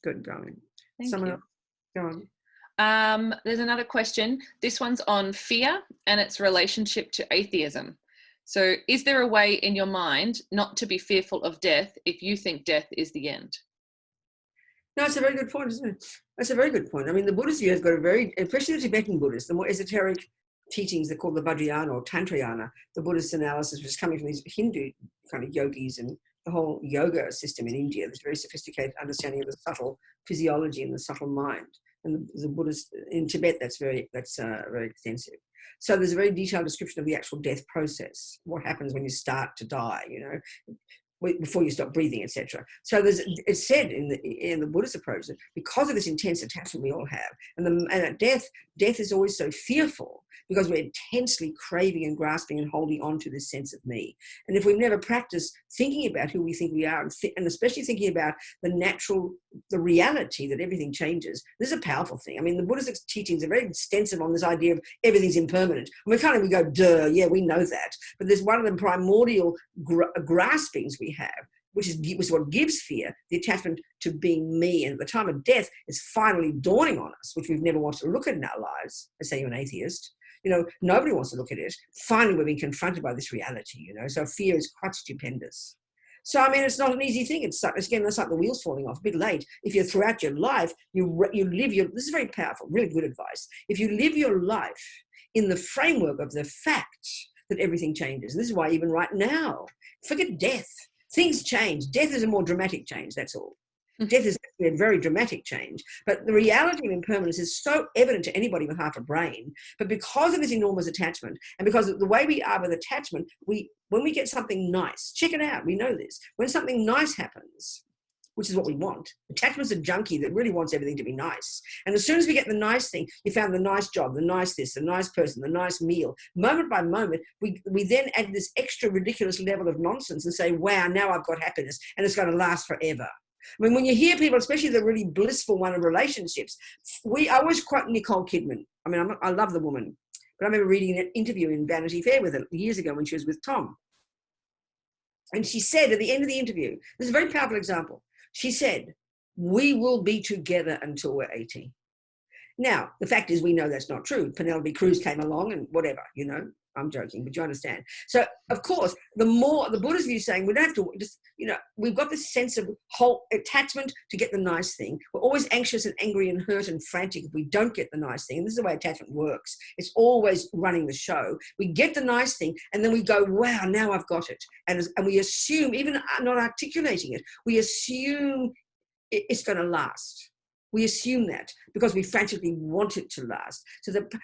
Speaker 3: Good going.
Speaker 2: Someone
Speaker 3: else? Go on.
Speaker 2: There's another question. This one's on fear and its relationship to atheism. So, is there a way in your mind not to be fearful of death if you think death is the end?
Speaker 3: No, it's a very good point, isn't it? That's a very good point. I mean, the Buddhist view has got a very, especially the Tibetan Buddhists, the more esoteric teachings, they're called the Vajrayana or Tantrayana, the Buddhist analysis, which is coming from these Hindu kind of yogis and the whole yoga system in India. There's very sophisticated understanding of the subtle physiology and the subtle mind. And the Buddhist in Tibet, that's very extensive. So there's a very detailed description of the actual death process, what happens when you start to die, you know, before you stop breathing, etc. So it's said in the Buddhist approach that because of this intense attachment we all have, and death is always so fearful because we're intensely craving and grasping and holding on to this sense of me. And if we've never practiced thinking about who we think we are, and especially thinking about the reality that everything changes, this is a powerful thing. I mean, the Buddhist teachings are very extensive on this idea of everything's impermanent. And we go, duh, yeah, we know that. But there's one of the primordial graspings we have, which is what gives fear, the attachment to being me. And at the time of death, it's finally dawning on us, which we've never wanted to look at in our lives. Let's say you're an atheist. You know, nobody wants to look at it. Finally, we're being confronted by this reality, you know. So fear is quite stupendous. So, I mean, it's not an easy thing. It's like the wheels falling off, a bit late. If you're throughout your life, you live this is very powerful, really good advice. If you live your life in the framework of the fact that everything changes, and this is why even right now, forget death. Things change. Death is a more dramatic change, that's all. Death is actually a very dramatic change. But the reality of impermanence is so evident to anybody with half a brain. But because of this enormous attachment, and because of the way we are with attachment, when we get something nice, check it out, we know this. When something nice happens, which is what we want, attachment's a junkie that really wants everything to be nice. And as soon as we get the nice thing, you found the nice job, the nice this, the nice person, the nice meal, moment by moment, we then add this extra ridiculous level of nonsense and say, wow, now I've got happiness and it's going to last forever. I mean, when you hear people, especially the really blissful one of relationships, I always quote Nicole Kidman. I mean, I love the woman, but I remember reading an interview in Vanity Fair with her years ago when she was with Tom. And she said at the end of the interview, this is a very powerful example. She said, we will be together until we're 80. Now, the fact is we know that's not true. Penelope Cruz came along and whatever, you know. I'm joking, but you understand. So, of course, the Buddhist view is saying we don't have to just, you know, we've got this sense of whole attachment to get the nice thing. We're always anxious and angry and hurt and frantic if we don't get the nice thing. And this is the way attachment works. It's always running the show. We get the nice thing and then we go, wow, now I've got it. And we assume, even not articulating it, we assume it's going to last. We assume that because we frantically want it to last.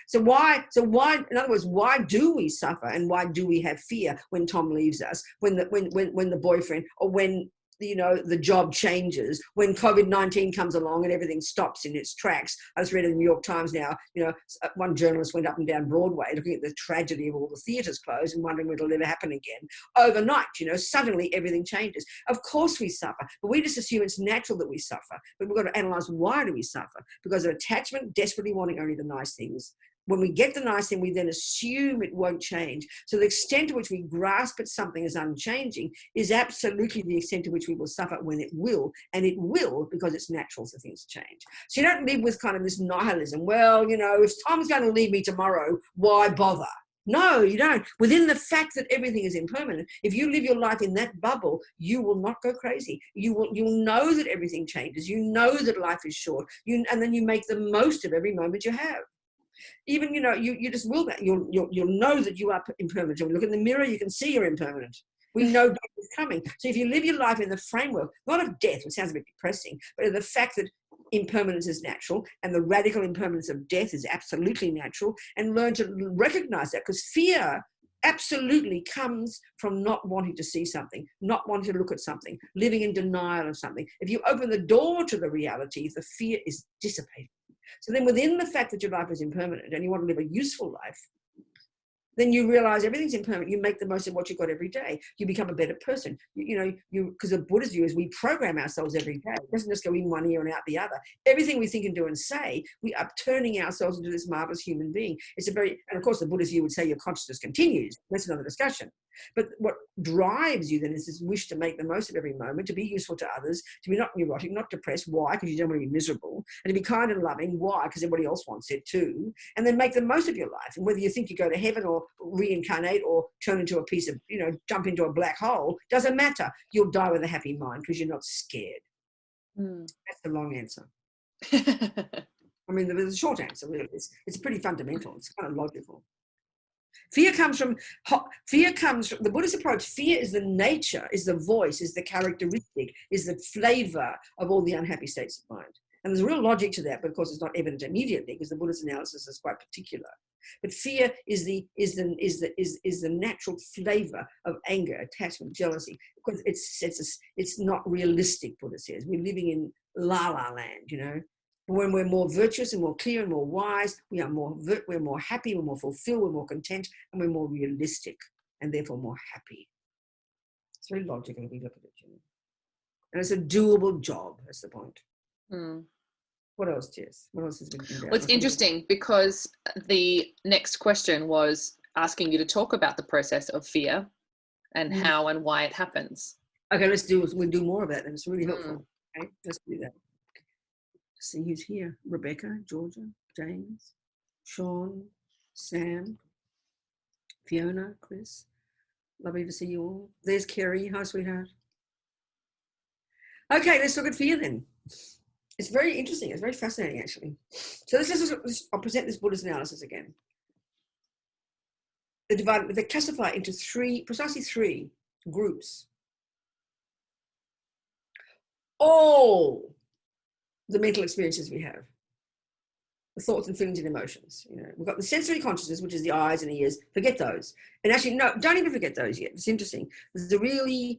Speaker 3: So why, in other words, why do we suffer and why do we have fear when Tom leaves us, when the boyfriend, or when, you know, the job changes, when COVID-19 comes along and everything stops in its tracks? I just read in the New York Times now, you know, one journalist went up and down Broadway looking at the tragedy of all the theatres closed and wondering whether it'll ever happen again. Overnight, you know, suddenly everything changes. Of course we suffer, but we just assume it's natural that we suffer. But we've got to analyse, why do we suffer? Because of attachment, desperately wanting only the nice things. When we get the nice thing, we then assume it won't change. So the extent to which we grasp at something as unchanging is absolutely the extent to which we will suffer when it will. And it will because it's natural for things to change. So you don't live with kind of this nihilism. Well, you know, if Tom's going to leave me tomorrow, why bother? No, you don't. Within the fact that everything is impermanent, if you live your life in that bubble, you will not go crazy. You'll know that everything changes. You know that life is short. And then you make the most of every moment you have. Even, you know, you just will that. You'll know that you are impermanent. When you look in the mirror, you can see you're impermanent. We know death is coming. So if you live your life in the framework, not of death, which sounds a bit depressing, but of the fact that impermanence is natural and the radical impermanence of death is absolutely natural, and learn to recognize that, because fear absolutely comes from not wanting to see something, not wanting to look at something, living in denial of something. If you open the door to the reality, the fear is dissipated. So then within the fact that your life is impermanent and you want to live a useful life, then you realize everything's impermanent. You make the most of what you've got every day. You become a better person. Because the Buddhist view is we program ourselves every day. It doesn't just go in one ear and out the other. Everything we think and do and say, we are turning ourselves into this marvelous human being. And of course, the Buddhist view would say your consciousness continues. That's another discussion. But what drives you then is this wish to make the most of every moment, to be useful to others, to be not neurotic, not depressed. Why? Because you don't want to be miserable. And to be kind and loving. Why? Because everybody else wants it too. And then make the most of your life. And whether you think you go to heaven or reincarnate or turn into a piece of, jump into a black hole, doesn't matter. You'll die with a happy mind because you're not scared. That's the long answer. I mean, there's a short answer, really. It's pretty fundamental. It's kind of logical. Fear comes from the Buddhist approach. Fear is the nature, is the voice, is the characteristic, is the flavor of all the unhappy states of mind. And there's real logic to that, but of course it's not evident immediately because the Buddhist analysis is quite particular. But fear is the natural flavor of anger, attachment, jealousy. Because it's not realistic, Buddha says. We're living in la la land, But when we're more virtuous and more clear and more wise, we're more happy, we're more fulfilled, we're more content, and we're more realistic, and therefore more happy. It's very logical if we look at it, And it's a doable job, that's the point. What else, Jess? What else has been down?
Speaker 2: Well, it's interesting because the next question was asking you to talk about the process of fear and how and why it happens.
Speaker 3: Okay, we'll do more of that, and it's really helpful. Okay, let's do that. See who's here. Rebecca, Georgia, James, Sean, Sam, Fiona, Chris. Lovely to see you all. There's Kerry. Hi, sweetheart. Okay, let's look at fear then. It's very interesting. It's very fascinating, actually. So I'll present this Buddhist analysis again. They classify into precisely three groups. All the mental experiences we have, the thoughts and feelings and emotions. We've got the sensory consciousness, which is the eyes and the ears. Forget those. And actually, no, don't even forget those yet. It's interesting. It's a really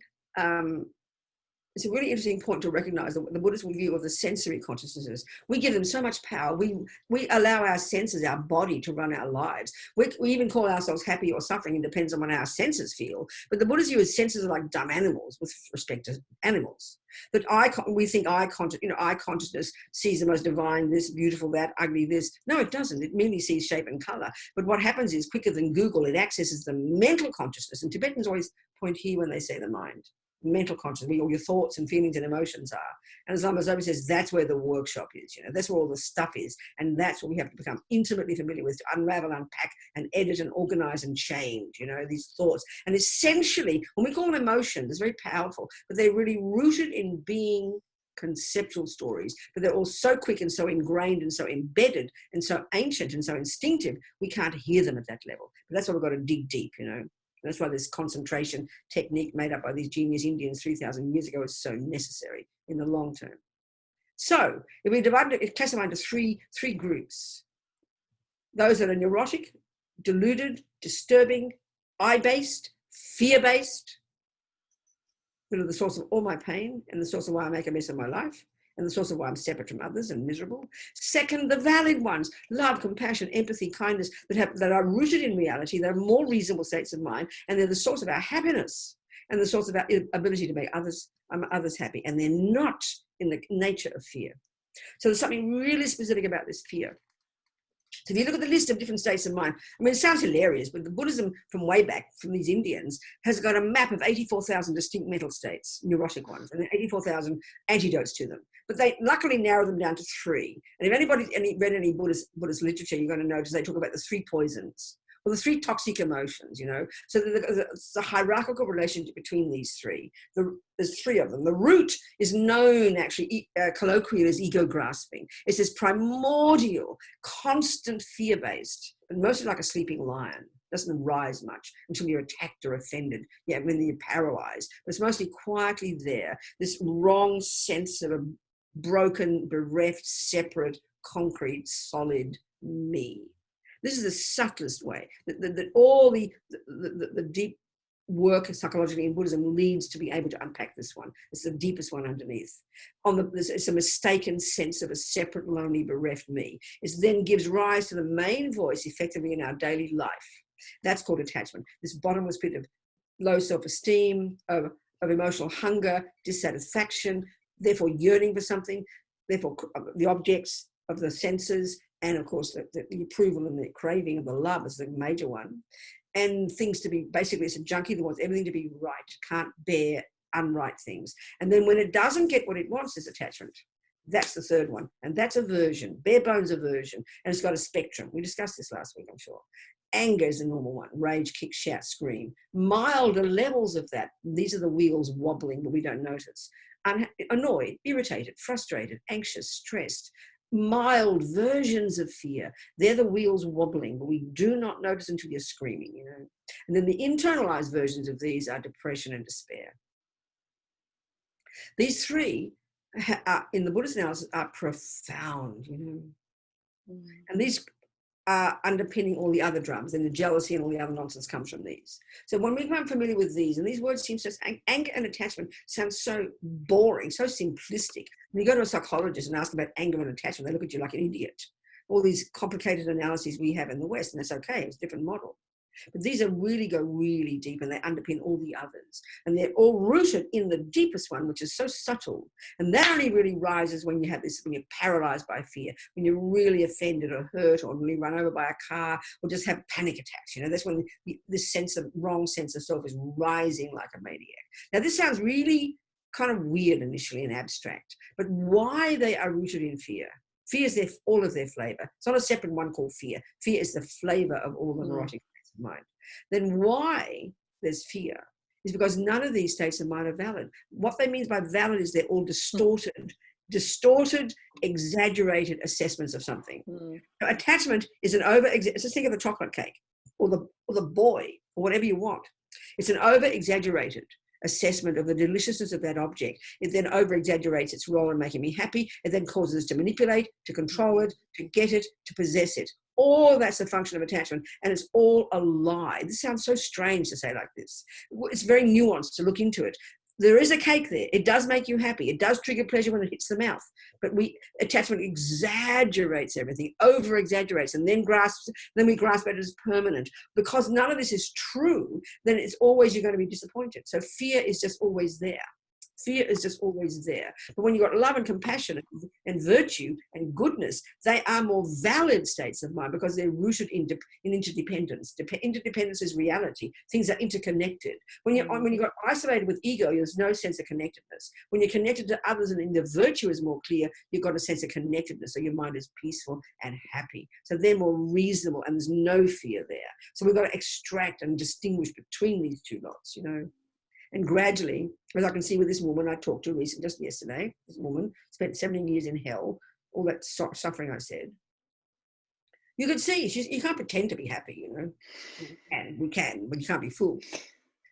Speaker 3: interesting point to recognize the Buddhist view of the sensory consciousnesses. We give them so much power. We allow our senses, our body, to run our lives. We even call ourselves happy or suffering. It depends on what our senses feel. But the Buddhist view is senses are like dumb animals with respect to animals. That we think eye consciousness sees the most divine, this, beautiful, that, ugly, this. No, it doesn't. It merely sees shape and color. But what happens is, quicker than Google, it accesses the mental consciousness. And Tibetans always point here when they say the mind. Mental consciousness, where all your thoughts and feelings and emotions are. And as Lama Zopa says, that's where the workshop is, that's where all the stuff is. And that's what we have to become intimately familiar with, to unravel, unpack, and edit and organize and change, these thoughts. And essentially, when we call them emotions, it's very powerful, but they're really rooted in being conceptual stories, but they're all so quick and so ingrained and so embedded and so ancient and so instinctive, we can't hear them at that level. But that's why we've got to dig deep, That's why this concentration technique made up by these genius Indians 3,000 years ago is so necessary in the long term. So if we classify into three groups, those that are neurotic, deluded, disturbing, I-based, fear-based, that are the source of all my pain and the source of why I make a mess of my life, and the source of why I'm separate from others and miserable. Second, the valid ones, love, compassion, empathy, kindness, that are rooted in reality. They're more reasonable states of mind, and they're the source of our happiness and the source of our ability to make others happy. And they're not in the nature of fear. So there's something really specific about this fear. So if you look at the list of different states of mind, it sounds hilarious, but the Buddhism from way back, from these Indians, has got a map of 84,000 distinct mental states, neurotic ones, and 84,000 antidotes to them. But they luckily narrow them down to three. And if anybody's read any Buddhist literature, you're going to notice they talk about the three poisons, or the three toxic emotions, So it's a hierarchical relationship between these three. There's three of them. The root is known, actually, colloquially as ego grasping. It's this primordial, constant fear-based, and mostly like a sleeping lion. Doesn't rise much until you're attacked or offended. When you're paralyzed. But it's mostly quietly there. This wrong sense of a broken, bereft, separate, concrete, solid me. This is the subtlest way that all the deep work psychologically in Buddhism leads to be able to unpack this one. It's the deepest one underneath. It's a mistaken sense of a separate, lonely, bereft me. It then gives rise to the main voice effectively in our daily life. That's called attachment. This bottomless pit of low self-esteem, of emotional hunger, dissatisfaction, therefore yearning for something, therefore the objects of the senses, and of course the approval and the craving of the love is the major one. And things to be, basically it's a junkie that wants everything to be right, can't bear unright things. And then when it doesn't get what it wants, is attachment. That's the third one. And that's aversion, bare bones aversion. And it's got a spectrum. We discussed this last week, I'm sure. Anger is the normal one. Rage, kick, shout, scream. Milder levels of that. These are the wheels wobbling, but we don't notice. Annoyed, irritated, frustrated, anxious, stressed. Mild versions of fear. They're the wheels wobbling, but we do not notice until you're screaming, you know. And then the internalized versions of these are depression and despair. These 3 in the Buddhist analysis are profound, you know. And these are underpinning all the other drums, and the jealousy and all the other nonsense comes from these. So when we become familiar with these, and these words seem so, anger and attachment sounds so boring, so simplistic. When you go to a psychologist and ask about anger and attachment, they look at you like an idiot. All these complicated analyses we have in the West, and that's okay, it's a different model. But these go really deep, and they underpin all the others. And they're all rooted in the deepest one, which is so subtle. And that only really rises when you have this, when you're paralyzed by fear, when you're really offended or hurt or really run over by a car or just have panic attacks. You know, that's when this wrong sense of self is rising like a maniac. Now, this sounds really kind of weird initially and abstract, but why they are rooted in fear. Fear is all of their flavor. It's not a separate one called fear. Fear is the flavor of all the neurotic states of mind. Then why there's fear is because none of these states of mind are valid. What they mean by valid is they're all distorted, exaggerated assessments of something. So attachment is just think of the chocolate cake or the boy or whatever you want. It's an over-exaggerated assessment of the deliciousness of that object. It then over-exaggerates its role in making me happy. It then causes us to manipulate, to control it, to get it, to possess it. All that's a function of attachment, and it's all a lie. This sounds so strange to say like this. It's very nuanced to look into it. There is a cake there. It does make you happy. It does trigger pleasure when it hits the mouth. But attachment exaggerates everything, over-exaggerates, and then we grasp it as permanent. Because none of this is true, then it's always you're going to be disappointed. So fear is just always there. Fear is just always there. But when you've got love and compassion and virtue and goodness, they are more valid states of mind because they're rooted in interdependence. Interdependence is reality. Things are interconnected. When you got isolated with ego, there's no sense of connectedness. When you're connected to others and the virtue is more clear, you've got a sense of connectedness. So your mind is peaceful and happy. So they're more reasonable and there's no fear there. So we've got to extract and distinguish between these two lots, you know. And gradually, as I can see with this woman I talked to recently, just yesterday, this woman spent 17 years in hell, all that suffering I said. You could see, you can't pretend to be happy, you know. We can, but you can't be fooled.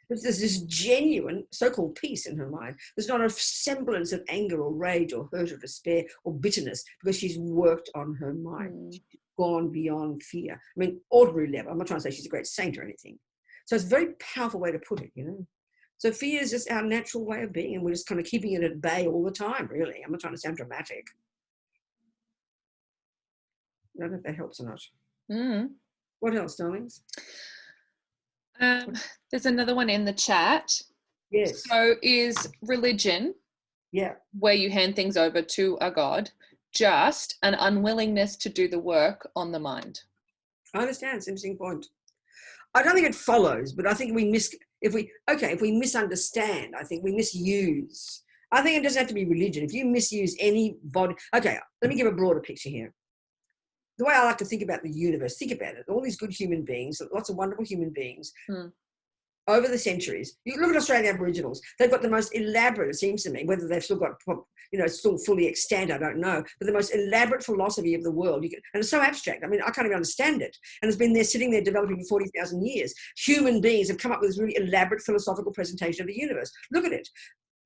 Speaker 3: But there's this genuine so-called peace in her mind. There's not a semblance of anger or rage or hurt or despair or bitterness because she's worked on her mind. She's gone beyond fear. I mean, ordinary level. I'm not trying to say she's a great saint or anything. So it's a very powerful way to put it, you know. So fear is just our natural way of being, and we're just kind of keeping it at bay all the time, really. I'm not trying to sound dramatic. I don't know if that helps or not. What else, darlings?
Speaker 2: There's another one in the chat.
Speaker 3: Yes.
Speaker 2: So is religion, where you hand things over to a god, just an unwillingness to do the work on the mind?
Speaker 3: I understand. It's an interesting point. I don't think it follows, but I think if we misunderstand, I think we misuse. I think it doesn't have to be religion. If you misuse any body, okay, let me give a broader picture here. The way I like to think about the universe, think about it, all these good human beings, lots of wonderful human beings, over the centuries. You look at Australian Aboriginals, they've got the most elaborate, it seems to me, whether they've still got, still fully extant, I don't know, but the most elaborate philosophy of the world. And it's so abstract. I mean, I can't even understand it. And it's been there sitting there developing for 40,000 years. Human beings have come up with this really elaborate philosophical presentation of the universe. Look at it.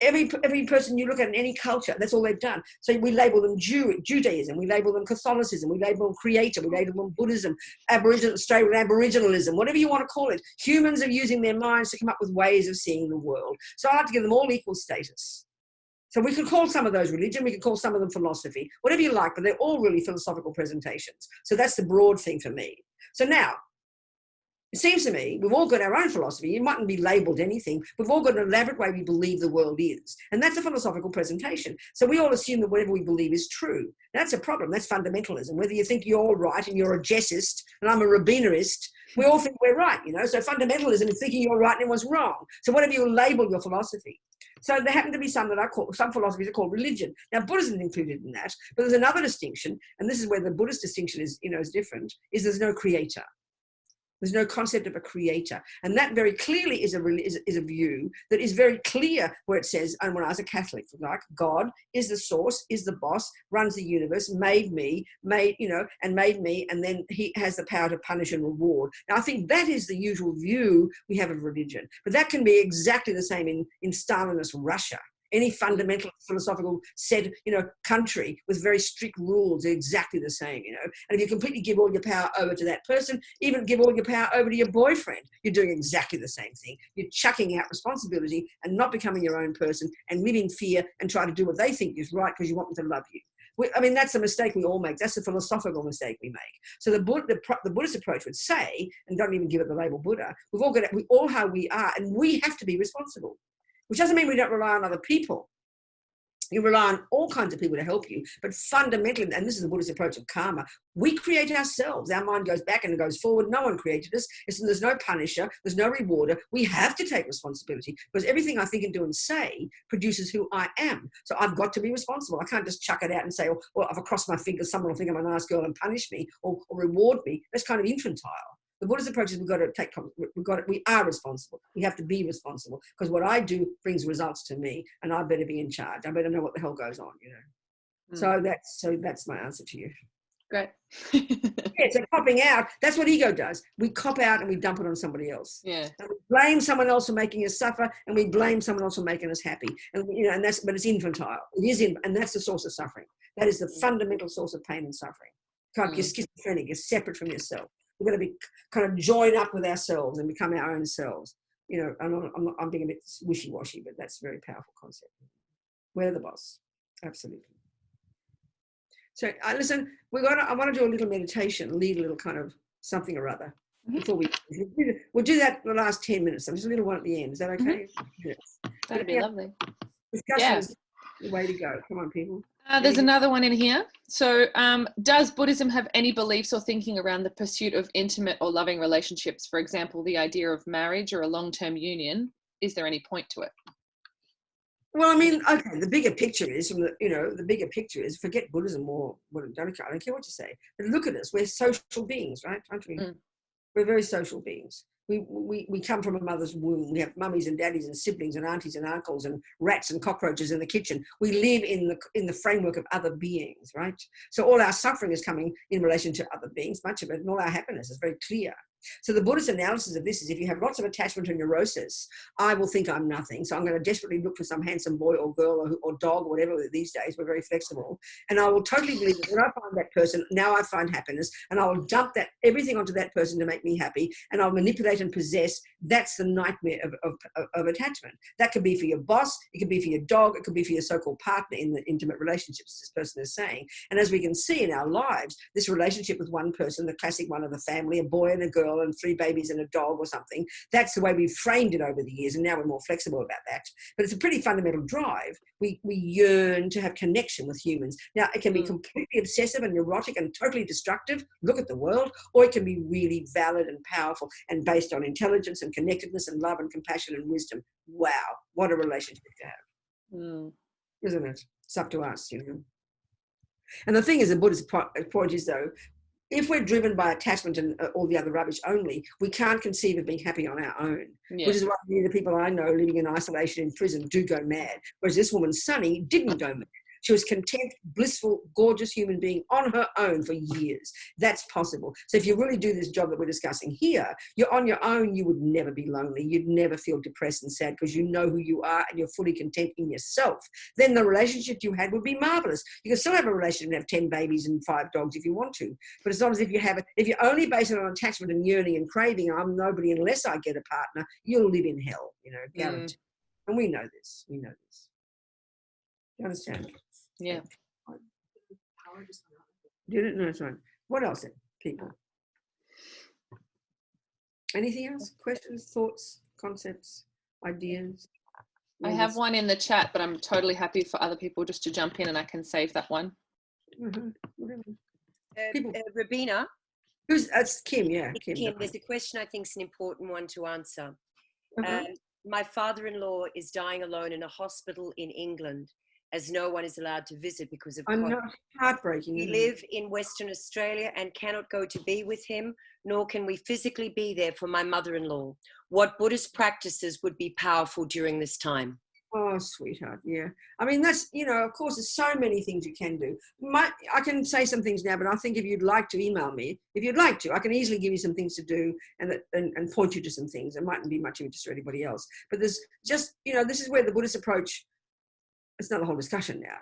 Speaker 3: every person you look at in any culture, that's all they've done. So we label them Judaism, we label them Catholicism, we label them Creator, we label them Buddhism, Australian Aboriginalism, whatever you want to call it. Humans are using their minds to come up with ways of seeing the world. So I like to give them all equal status. So we could call some of those religion, we could call some of them philosophy, whatever you like, but they're all really philosophical presentations. So that's the broad thing for me. So now, it seems to me we've all got our own philosophy. You mightn't be labelled anything. We've all got an elaborate way we believe the world is. And that's a philosophical presentation. So we all assume that whatever we believe is true. That's a problem. That's fundamentalism. Whether you think you're right and you're a Jessist and I'm a Rabinist, we all think we're right, you know. So fundamentalism is thinking you're right and everyone's wrong. So whatever you label your philosophy. So there happen to be some philosophies are called religion. Now Buddhism is included in that, but there's another distinction, and this is where the Buddhist distinction is, you know, is different, is there's no creator. There's no concept of a creator. And that very clearly is a view that is very clear where it says, and when I was a Catholic, like God is the source, is the boss, runs the universe, made me, and then he has the power to punish and reward. Now, I think that is the usual view we have of religion. But that can be exactly the same in Stalinist Russia. Any fundamental philosophical set, you know, country with very strict rules are exactly the same, you know. And if you completely give all your power over to that person, even give all your power over to your boyfriend, you're doing exactly the same thing. You're chucking out responsibility and not becoming your own person and living fear and try to do what they think is right because you want them to love you. I mean, that's a mistake we all make. That's a philosophical mistake we make. So the Buddhist approach would say, and don't even give it the label Buddha, we all how we are, and we have to be responsible. Which doesn't mean we don't rely on other people. You rely on all kinds of people to help you, but fundamentally, and this is the Buddhist approach of karma, we create ourselves. Our mind goes back and it goes forward. No one created us. There's no punisher. There's no rewarder. We have to take responsibility because everything I think and do and say produces who I am. So I've got to be responsible. I can't just chuck it out and say, well, if I cross my fingers, someone will think I'm a nice girl and punish me or reward me. That's kind of infantile. The Buddhist approach is we are responsible. We have to be responsible because what I do brings results to me and I better be in charge. I better know what the hell goes on, you know. So that's my answer to you.
Speaker 2: Great.
Speaker 3: Yeah, so copping out, that's what ego does. We cop out and we dump it on somebody else.
Speaker 2: Yeah.
Speaker 3: And we blame someone else for making us suffer and we blame someone else for making us happy. And you know, but it's infantile. And that's the source of suffering. That is the fundamental source of pain and suffering. You're schizophrenic, you're separate from yourself. We're going to be kind of join up with ourselves and become our own selves. You know, I'm being a bit wishy-washy, but that's a very powerful concept. We're the boss. Absolutely. So listen, I want to do a little meditation, lead a little kind of something or other before we'll do that in the last 10 minutes. So just a little one at the end. Is that okay?
Speaker 2: That'd be lovely.
Speaker 3: Discussion is the way to go. Come on, people.
Speaker 2: There's another one in here. So does Buddhism have any beliefs or thinking around the pursuit of intimate or loving relationships? For example, the idea of marriage or a long-term union. Is there any point to it?
Speaker 3: Well, I mean, okay, the bigger picture is, forget Buddhism or I don't care what you say. But look at us. We're social beings, right? Aren't we? We're very social beings. We come from a mother's womb. We have mummies and daddies and siblings and aunties and uncles and rats and cockroaches in the kitchen. We live in the framework of other beings, right? So all our suffering is coming in relation to other beings, much of it, and all our happiness is very clear. So the Buddhist analysis of this is if you have lots of attachment and neurosis, I will think I'm nothing. So I'm going to desperately look for some handsome boy or girl or dog or whatever these days. We're very flexible. And I will totally believe that when I find that person, now I find happiness and I will dump everything onto that person to make me happy and I'll manipulate and possess. That's the nightmare of attachment. That could be for your boss. It could be for your dog. It could be for your so-called partner in the intimate relationships, this person is saying. And as we can see in our lives, this relationship with one person, the classic one of the family, a boy and a girl, and 3 babies and a dog or something. That's the way we've framed it over the years, and now we're more flexible about that. But it's a pretty fundamental drive. We yearn to have connection with humans. Now, it can be completely obsessive and neurotic and totally destructive. Look at the world. Or it can be really valid and powerful and based on intelligence and connectedness and love and compassion and wisdom. Wow, what a relationship to have. Isn't it? It's up to us, you know. And the thing is, the Buddhist point is, though, if we're driven by attachment and all the other rubbish only, we can't conceive of being happy on our own, which is why many of the people I know living in isolation in prison do go mad. Whereas this woman, Sunny, didn't go mad. She was content, blissful, gorgeous human being on her own for years. That's possible. So if you really do this job that we're discussing here, you're on your own, you would never be lonely. You'd never feel depressed and sad because you know who you are and you're fully content in yourself. Then the relationship you had would be marvelous. You can still have a relationship and have 10 babies and 5 dogs if you want to. But it's not as if you have it. If you're only based on attachment and yearning and craving, I'm nobody unless I get a partner, you'll live in hell, guaranteed. And we know this. We know this. Do you understand?
Speaker 2: Yeah.
Speaker 3: Didn't know, sorry. What else, then, people? Anything else? Questions, thoughts, concepts, ideas?
Speaker 2: I have one in the chat, but I'm totally happy for other people just to jump in and I can save that one.
Speaker 1: Robina?
Speaker 3: That's Kim, yeah.
Speaker 1: Kim, there's a question I think is an important one to answer.
Speaker 3: Uh-huh.
Speaker 1: My father-in-law is dying alone in a hospital in England, as no one is allowed to visit because of
Speaker 3: I'm not heartbreaking.
Speaker 1: We live in Western Australia and cannot go to be with him, nor can we physically be there for my mother-in-law. What Buddhist practices would be powerful during this time?
Speaker 3: Oh, sweetheart, yeah. I mean, that's, of course, there's so many things you can do. I can say some things now, but I think if you'd like to email me, if you'd like to, I can easily give you some things to do and point you to some things. It mightn't be much of interest to anybody else. But there's just, this is where the Buddhist approach, it's not a whole discussion now.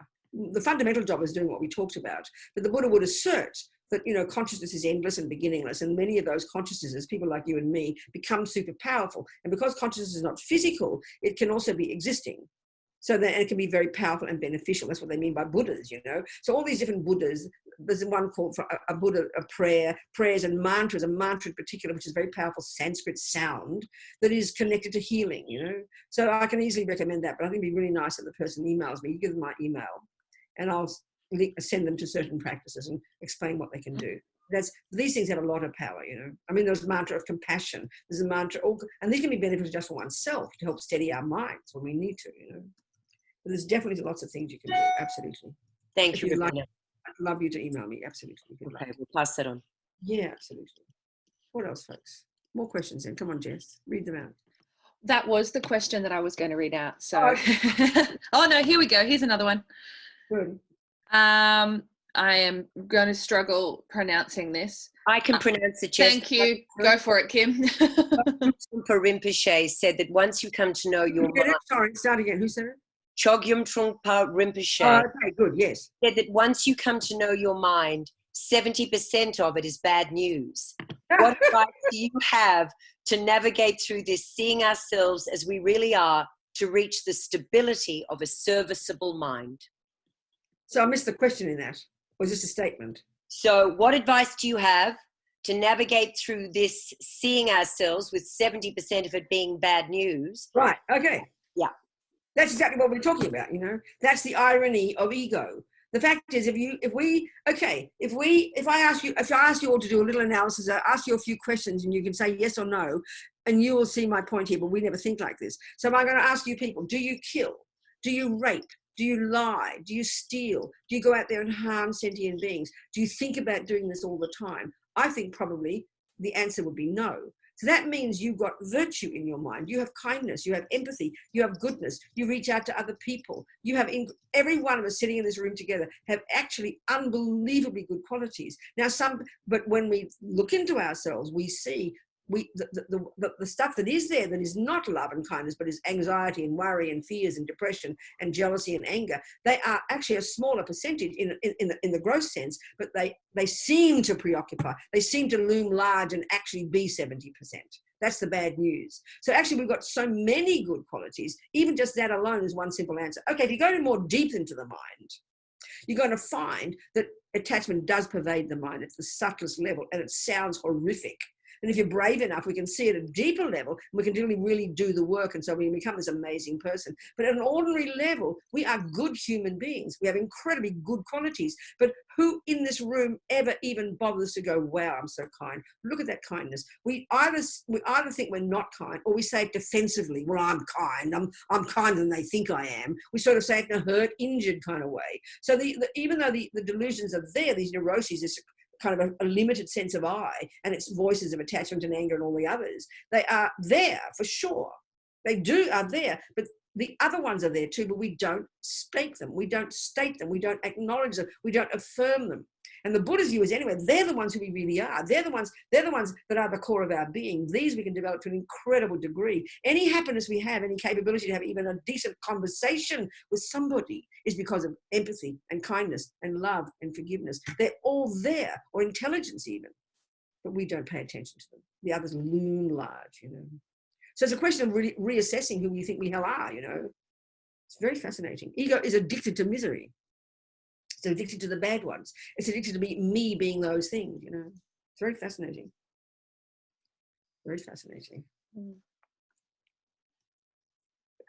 Speaker 3: The fundamental job is doing what we talked about. But the Buddha would assert that, consciousness is endless and beginningless. And many of those consciousnesses, people like you and me, become super powerful. And because consciousness is not physical, it can also be existing. So that it can be very powerful and beneficial. That's what they mean by Buddhas, So all these different Buddhas, there's one called for a Buddha, a prayers and mantras, a mantra in particular, which is a very powerful Sanskrit sound that is connected to healing, So I can easily recommend that, but I think it'd be really nice if the person emails me. You give them my email and I'll send them to certain practices and explain what they can do. These things have a lot of power, I mean, there's a mantra of compassion. There's a mantra, and these can be beneficial just for oneself to help steady our minds when we need to, But there's definitely lots of things you can do, absolutely.
Speaker 1: Thank you, Robina.
Speaker 3: I'd love you to email me, absolutely.
Speaker 1: Okay, we'll pass that on.
Speaker 3: Yeah, absolutely. What else, folks? More questions then. Come on, Jess, read them out.
Speaker 2: That was the question that I was going to read out. So,
Speaker 3: okay.
Speaker 2: Oh no, here we go. Here's another one.
Speaker 3: Good.
Speaker 2: I am going to struggle pronouncing this.
Speaker 1: I can pronounce it, Jess.
Speaker 2: Thank you. Go for it, Kim.
Speaker 1: For Rinpoche said that once you come to know your mind.
Speaker 3: Sorry, start again. Who said it?
Speaker 1: Chogyam Trungpa Rinpoche.
Speaker 3: Oh, okay, good, yes.
Speaker 1: Said that once you come to know your mind, 70% of it is bad news. What advice do you have to navigate through this, seeing ourselves as we really are, to reach the stability of a serviceable mind?
Speaker 3: So I missed the question in that. Or is this a statement?
Speaker 1: So what advice do you have to navigate through this, seeing ourselves with 70% of it being bad news?
Speaker 3: Right, okay.
Speaker 1: Yeah.
Speaker 3: That's exactly what we're talking about, That's the irony of ego. The fact is, if I ask you all to do a little analysis, I ask you a few questions and you can say yes or no, and you will see my point here, but we never think like this. So I'm going to ask you people, do you kill? Do you rape? Do you lie? Do you steal? Do you go out there and harm sentient beings? Do you think about doing this all the time? I think probably the answer would be no. So that means you've got virtue in your mind. You have kindness, you have empathy, you have goodness, you reach out to other people. You have, every one of us sitting in this room together have actually unbelievably good qualities. Now but when we look into ourselves, we see the stuff that is there that is not love and kindness, but is anxiety and worry and fears and depression and jealousy and anger. They are actually a smaller percentage in the gross sense, but they seem to preoccupy. They seem to loom large and actually be 70%. That's the bad news. So actually we've got so many good qualities. Even just that alone is one simple answer. Okay, if you go more deep into the mind, you're going to find that attachment does pervade the mind. It's the subtlest level and it sounds horrific. And if you're brave enough, we can see at a deeper level, we can really do the work. And so we become this amazing person. But at an ordinary level, we are good human beings. We have incredibly good qualities. But who in this room ever even bothers to go, wow, I'm so kind. Look at that kindness. We either think we're not kind, or we say it defensively. Well, I'm kind. I'm kinder than they think I am. We sort of say it in a hurt, injured kind of way. So even though the delusions are there, these neuroses, this kind of a limited sense of I and its voices of attachment and anger and all the others, they are there for sure. They are there, but The other ones are there too, but we don't speak them. We don't state them. We don't acknowledge them. We don't affirm them. And the Buddha's view is anyway, they're the ones who we really are. They're the ones that are the core of our being. These we can develop to an incredible degree. Any happiness we have, any capability to have even a decent conversation with somebody is because of empathy and kindness and love and forgiveness. They're all there, or intelligence even, but we don't pay attention to them. The others loom large, you know. So it's a question of really reassessing who we think we hell are, you know. It's very fascinating. Ego is addicted to misery. It's addicted to the bad ones. It's addicted to me being those things, you know. It's very fascinating. Very fascinating. Mm.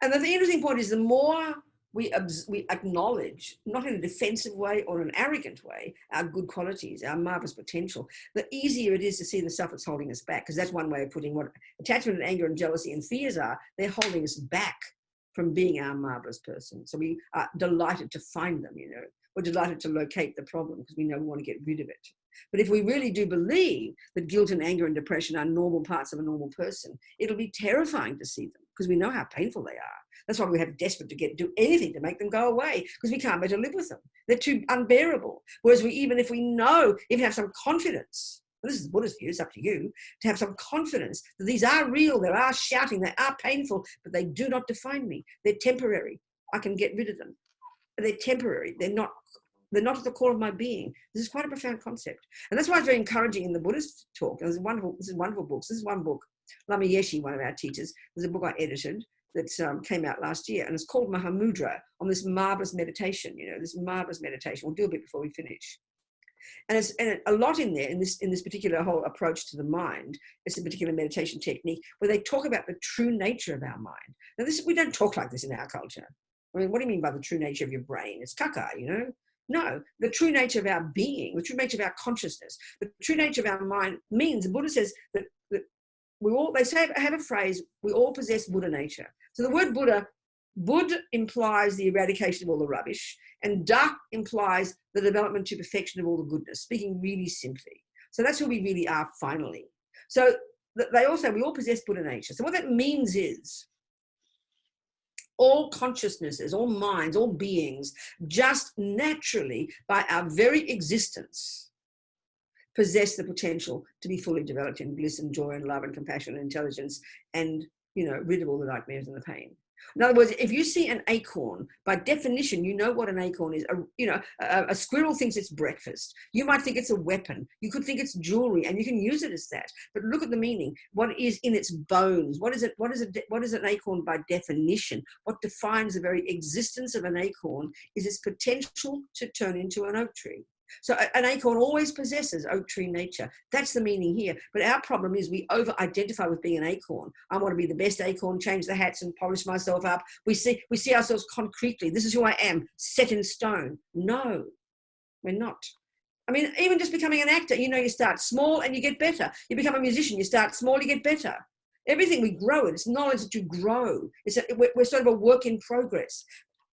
Speaker 3: And the interesting point is the more we acknowledge, not in a defensive way or an arrogant way, our good qualities, our marvelous potential, the easier it is to see the stuff that's holding us back. Because that's one way of putting what attachment and anger and jealousy and fears are. They're holding us back from being our marvelous person. So we are delighted to find them, you know. We're delighted to locate the problem because we know we want to get rid of it. But if we really do believe that guilt and anger and depression are normal parts of a normal person, it'll be terrifying to see them because we know how painful they are. That's why we have desperate to do anything to make them go away, because we can't bear to live with them. They're too unbearable. Whereas even if we know, even have some confidence, and this is the Buddhist view, it's up to you, to have some confidence that these are real, they are shouting, they are painful, but they do not define me. They're temporary. I can get rid of them. They're temporary. They're not at the core of my being. This is quite a profound concept. And that's why it's very encouraging in the Buddhist talk. This is wonderful books. This is one book, Lama Yeshe, one of our teachers, there's a book I edited that came out last year, and it's called Mahamudra, on this marvelous meditation, you know, this marvelous meditation. We'll do a bit before we finish. And it's a lot in there, in this particular whole approach to the mind. It's a particular meditation technique where they talk about the true nature of our mind. Now, we don't talk like this in our culture. I mean, what do you mean by the true nature of your brain? It's caca, you know? No, the true nature of our being, the true nature of our consciousness, the true nature of our mind means, the Buddha says that we all, they say, have a phrase, we all possess Buddha nature. So the word Buddha, Bud implies the eradication of all the rubbish, and Da implies the development to perfection of all the goodness, speaking really simply. So that's who we really are finally. So they also, we all possess Buddha nature. So what that means is, all consciousnesses, all minds, all beings, just naturally, by our very existence, possess the potential to be fully developed in bliss and joy and love and compassion and intelligence and, you know, rid of all the nightmares and the pain. In other words, if you see an acorn, by definition, you know what an acorn is. A squirrel thinks it's breakfast. You might think it's a weapon. You could think it's jewelry, and you can use it as that. But look at the meaning. What is in its bones? What is it? What is an acorn by definition? What defines the very existence of an acorn is its potential to turn into an oak tree. So an acorn always possesses oak tree nature. That's the meaning here. But our problem is we over-identify with being an acorn. I want to be the best acorn, change the hats and polish myself up. We see ourselves concretely. This is who I am, set in stone. No, we're not. I mean, even just becoming an actor, you know, you start small and you get better. You become a musician, you start small, you get better. Everything we grow in, it's knowledge that you grow. We're sort of a work in progress.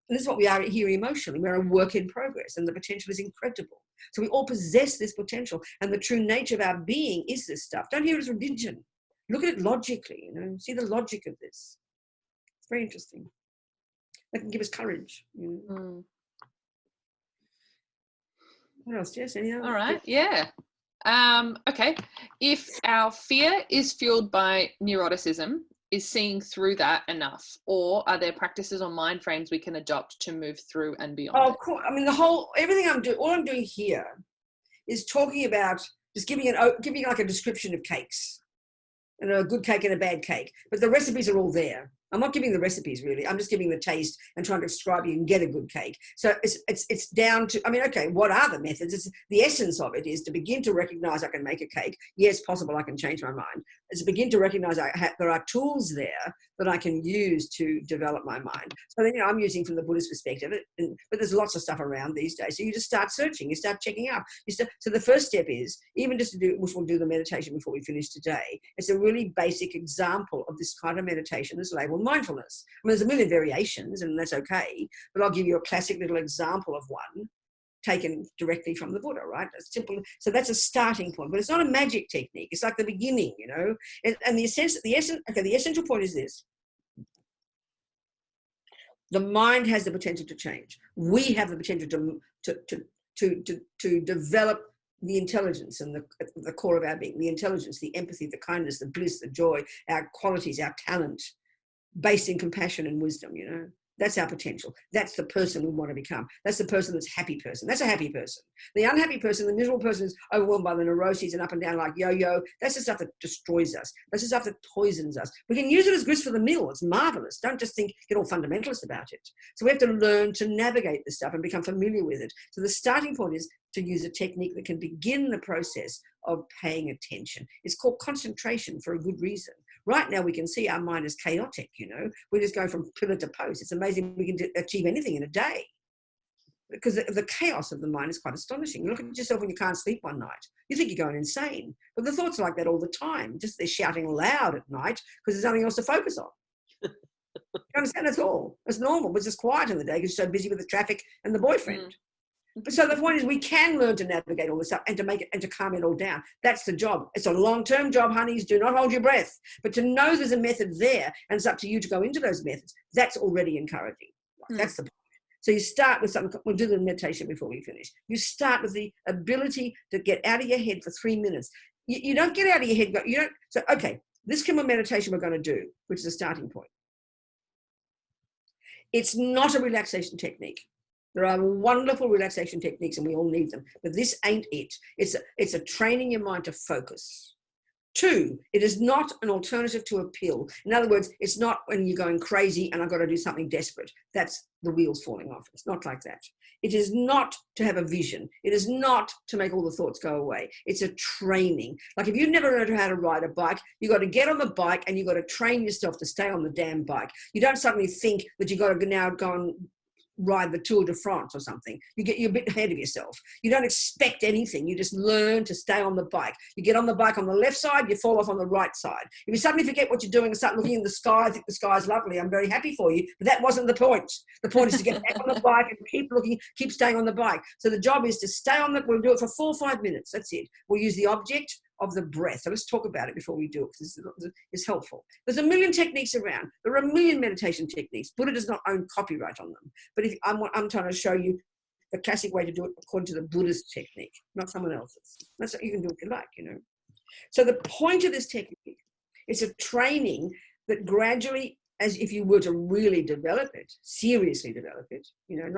Speaker 3: And this is what we are here emotionally. We're a work in progress, and the potential is incredible. So we all possess this potential, and the true nature of our being is this stuff. Don't hear it as religion. Look at it logically, you know, see the logic of this. It's very interesting. That can give us courage. You know? Mm. What else, Jess? Any other?
Speaker 2: All right, yeah. Okay. If our fear is fueled by neuroticism, is seeing through that enough, or are there practices or mind frames we can adopt to move through and beyond?
Speaker 3: Oh, cool. I mean, everything I'm doing, all I'm doing here is talking about just giving like a description of cakes, and a good cake and a bad cake. But the recipes are all there. I'm not giving the recipes really. I'm just giving the taste and trying to describe you can get a good cake. So it's down to, I mean, okay, what are the methods? It's the essence of it is to begin to recognize I can make a cake. Yes, possible I can change my mind. It's to begin to recognize there are tools there that I can use to develop my mind. So then, you know, I'm using from the Buddhist perspective, but there's lots of stuff around these days. So you just start searching, you start checking out. So the first step is, even just to do, which we'll do the meditation before we finish today, it's a really basic example of this kind of meditation that's labeled mindfulness. I mean, there's a million variations, and that's okay, but I'll give you a classic little example of one taken directly from the Buddha, right? It's simple. So that's a starting point, but it's not a magic technique. It's like the beginning, you know. And the essential point is this: The mind has the potential to change. We have the potential to develop the intelligence and the core of our being, the intelligence, the empathy, the kindness, the bliss, the joy, our qualities, our talent, based in compassion and wisdom, you know. That's our potential. That's the person we want to become. That's the person that's a happy person. That's a happy person. The unhappy person, the miserable person is overwhelmed by the neuroses and up and down like yo-yo. That's the stuff that destroys us. That's the stuff that poisons us. We can use it as grist for the mill. It's marvelous. Don't just get all fundamentalist about it. So we have to learn to navigate this stuff and become familiar with it. So the starting point is to use a technique that can begin the process of paying attention. It's called concentration for a good reason. Right now, we can see our mind is chaotic, you know. We're just going from pillar to post. It's amazing we can achieve anything in a day because the chaos of the mind is quite astonishing. You look at yourself when you can't sleep one night. You think you're going insane. But the thoughts are like that all the time. Just they're shouting loud at night because there's nothing else to focus on. You understand? That's all. It's normal. It's just quiet in the day because you're so busy with the traffic and the boyfriend. But so the point is we can learn to navigate all this stuff and to make it and to calm it all down. That's the job. It's a long-term job, honeys. Do not hold your breath. But to know there's a method there and it's up to you to go into those methods, that's already encouraging. That's the point. So you start with something. We'll do the meditation before we finish. You start with the ability to get out of your head for 3 minutes. You don't get out of your head. You don't. So, okay, this kind of meditation we're going to do, which is a starting point. It's not a relaxation technique. There are wonderful relaxation techniques and we all need them, but this ain't it. It's a training your mind to focus. 2, it is not an alternative to a pill. In other words, it's not when you're going crazy and I've got to do something desperate. That's the wheels falling off. It's not like that. It is not to have a vision. It is not to make all the thoughts go away. It's a training. Like if you've never learned how to ride a bike, you've got to get on the bike and you've got to train yourself to stay on the damn bike. You don't suddenly think that you've got to now go and ride the Tour de France or something. You're a bit ahead of yourself. You don't expect anything. You just learn to stay on the bike. You get on the bike on the left side, you fall off on the right side. If you suddenly forget what you're doing and start looking in the sky, I think the sky is lovely, I'm very happy for you, but that wasn't the point. The point is to get back on the bike and keep looking, keep staying on the bike. So the job is to stay on we'll do it for 4 or 5 minutes. That's it. We'll use the object of the breath. So let's talk about it before we do it because it's helpful. There's a million techniques around. There are a million meditation techniques. Buddha does not own copyright on them. But if I'm trying to show you the classic way to do it according to the Buddhist technique, not someone else's. That's what you can do if you like, you know. So the point of this technique is a training that gradually, as if you were to really develop it, seriously develop it, you know,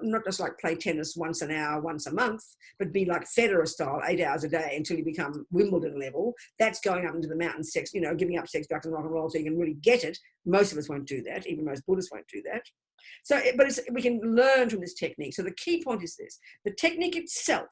Speaker 3: not just like play tennis once an hour, once a month, but be like Federer style, 8 hours a day until you become Wimbledon level. That's going up into the mountains, sex, you know, giving up sex, drugs and rock and roll so you can really get it. Most of us won't do that. Even most Buddhists won't do that. So, we can learn from this technique. So the key point is this: the technique itself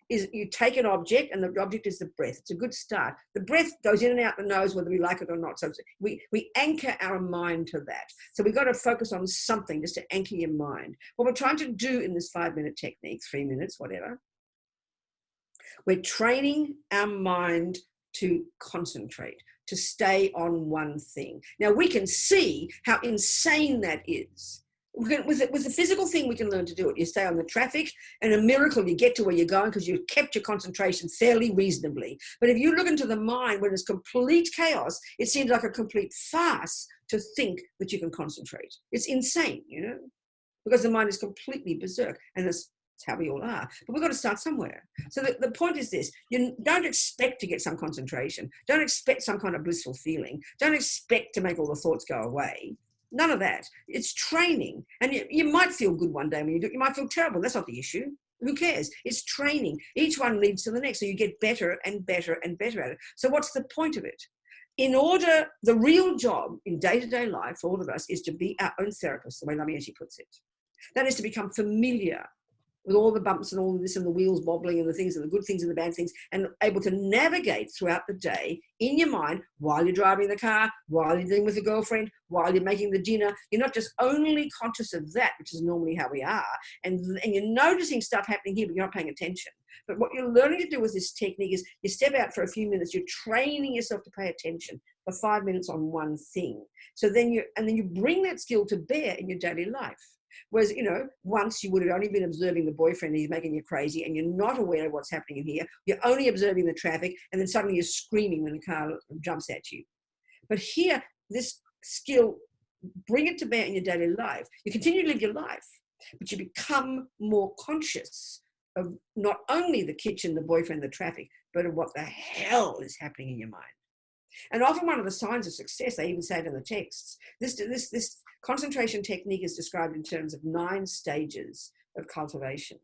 Speaker 3: is you take an object and the object is the breath. It's a good start. The breath goes in and out the nose whether we like it or not. So we anchor our mind to that. So we've got to focus on something just to anchor your mind. What we're trying to do in this 5-minute technique, 3 minutes, whatever, we're training our mind to concentrate, to stay on one thing. Now we can see how insane that is. With the physical thing, we can learn to do it. You stay on the traffic, and a miracle, you get to where you're going because you've kept your concentration fairly reasonably. But if you look into the mind when it's complete chaos, it seems like a complete farce to think that you can concentrate. It's insane, you know, because the mind is completely berserk, and that's how we all are. But we've got to start somewhere. So the point is this: you don't expect to get some concentration. Don't expect some kind of blissful feeling. Don't expect to make all the thoughts go away. None of that. It's training. And you might feel good one day when you do it. You might feel terrible. That's not the issue. Who cares? It's training. Each one leads to the next. So you get better and better and better at it. So what's the point of it? The real job in day-to-day life for all of us is to be our own therapist, the way Lamy Eshe puts it. That is to become familiar with all the bumps and all this and the wheels wobbling and the things and the good things and the bad things, and able to navigate throughout the day in your mind while you're driving the car, while you're dealing with a girlfriend, while you're making the dinner. You're not just only conscious of that, which is normally how we are, and you're noticing stuff happening here, but you're not paying attention. But what you're learning to do with this technique is you step out for a few minutes, you're training yourself to pay attention for 5 minutes on one thing. So then you bring that skill to bear in your daily life. Whereas, you know, once you would have only been observing the boyfriend and he's making you crazy and you're not aware of what's happening in here. You're only observing the traffic, and then suddenly you're screaming when the car jumps at you. But here, this skill bring it to bear in your daily life. You continue to live your life, but you become more conscious of not only the kitchen, the boyfriend, the traffic, but of what the hell is happening in your mind. And often one of the signs of success, they even say it in the texts, this concentration technique is described in terms of 9 stages of cultivation.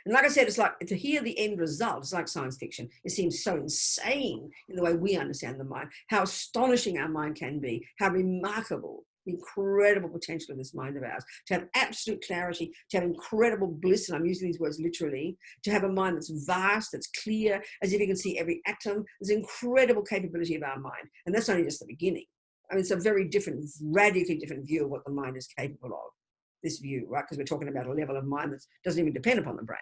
Speaker 3: And like I said, it's like to hear the end result, it's like science fiction. It seems so insane in the way we understand the mind, how astonishing our mind can be, how remarkable, incredible potential of this mind of ours, to have absolute clarity, to have incredible bliss, and I'm using these words literally, to have a mind that's vast, that's clear, as if you can see every atom. There's incredible capability of our mind. And that's only just the beginning. I mean, it's a very different, radically different view of what the mind is capable of, this view, right? Because we're talking about a level of mind that doesn't even depend upon the brain.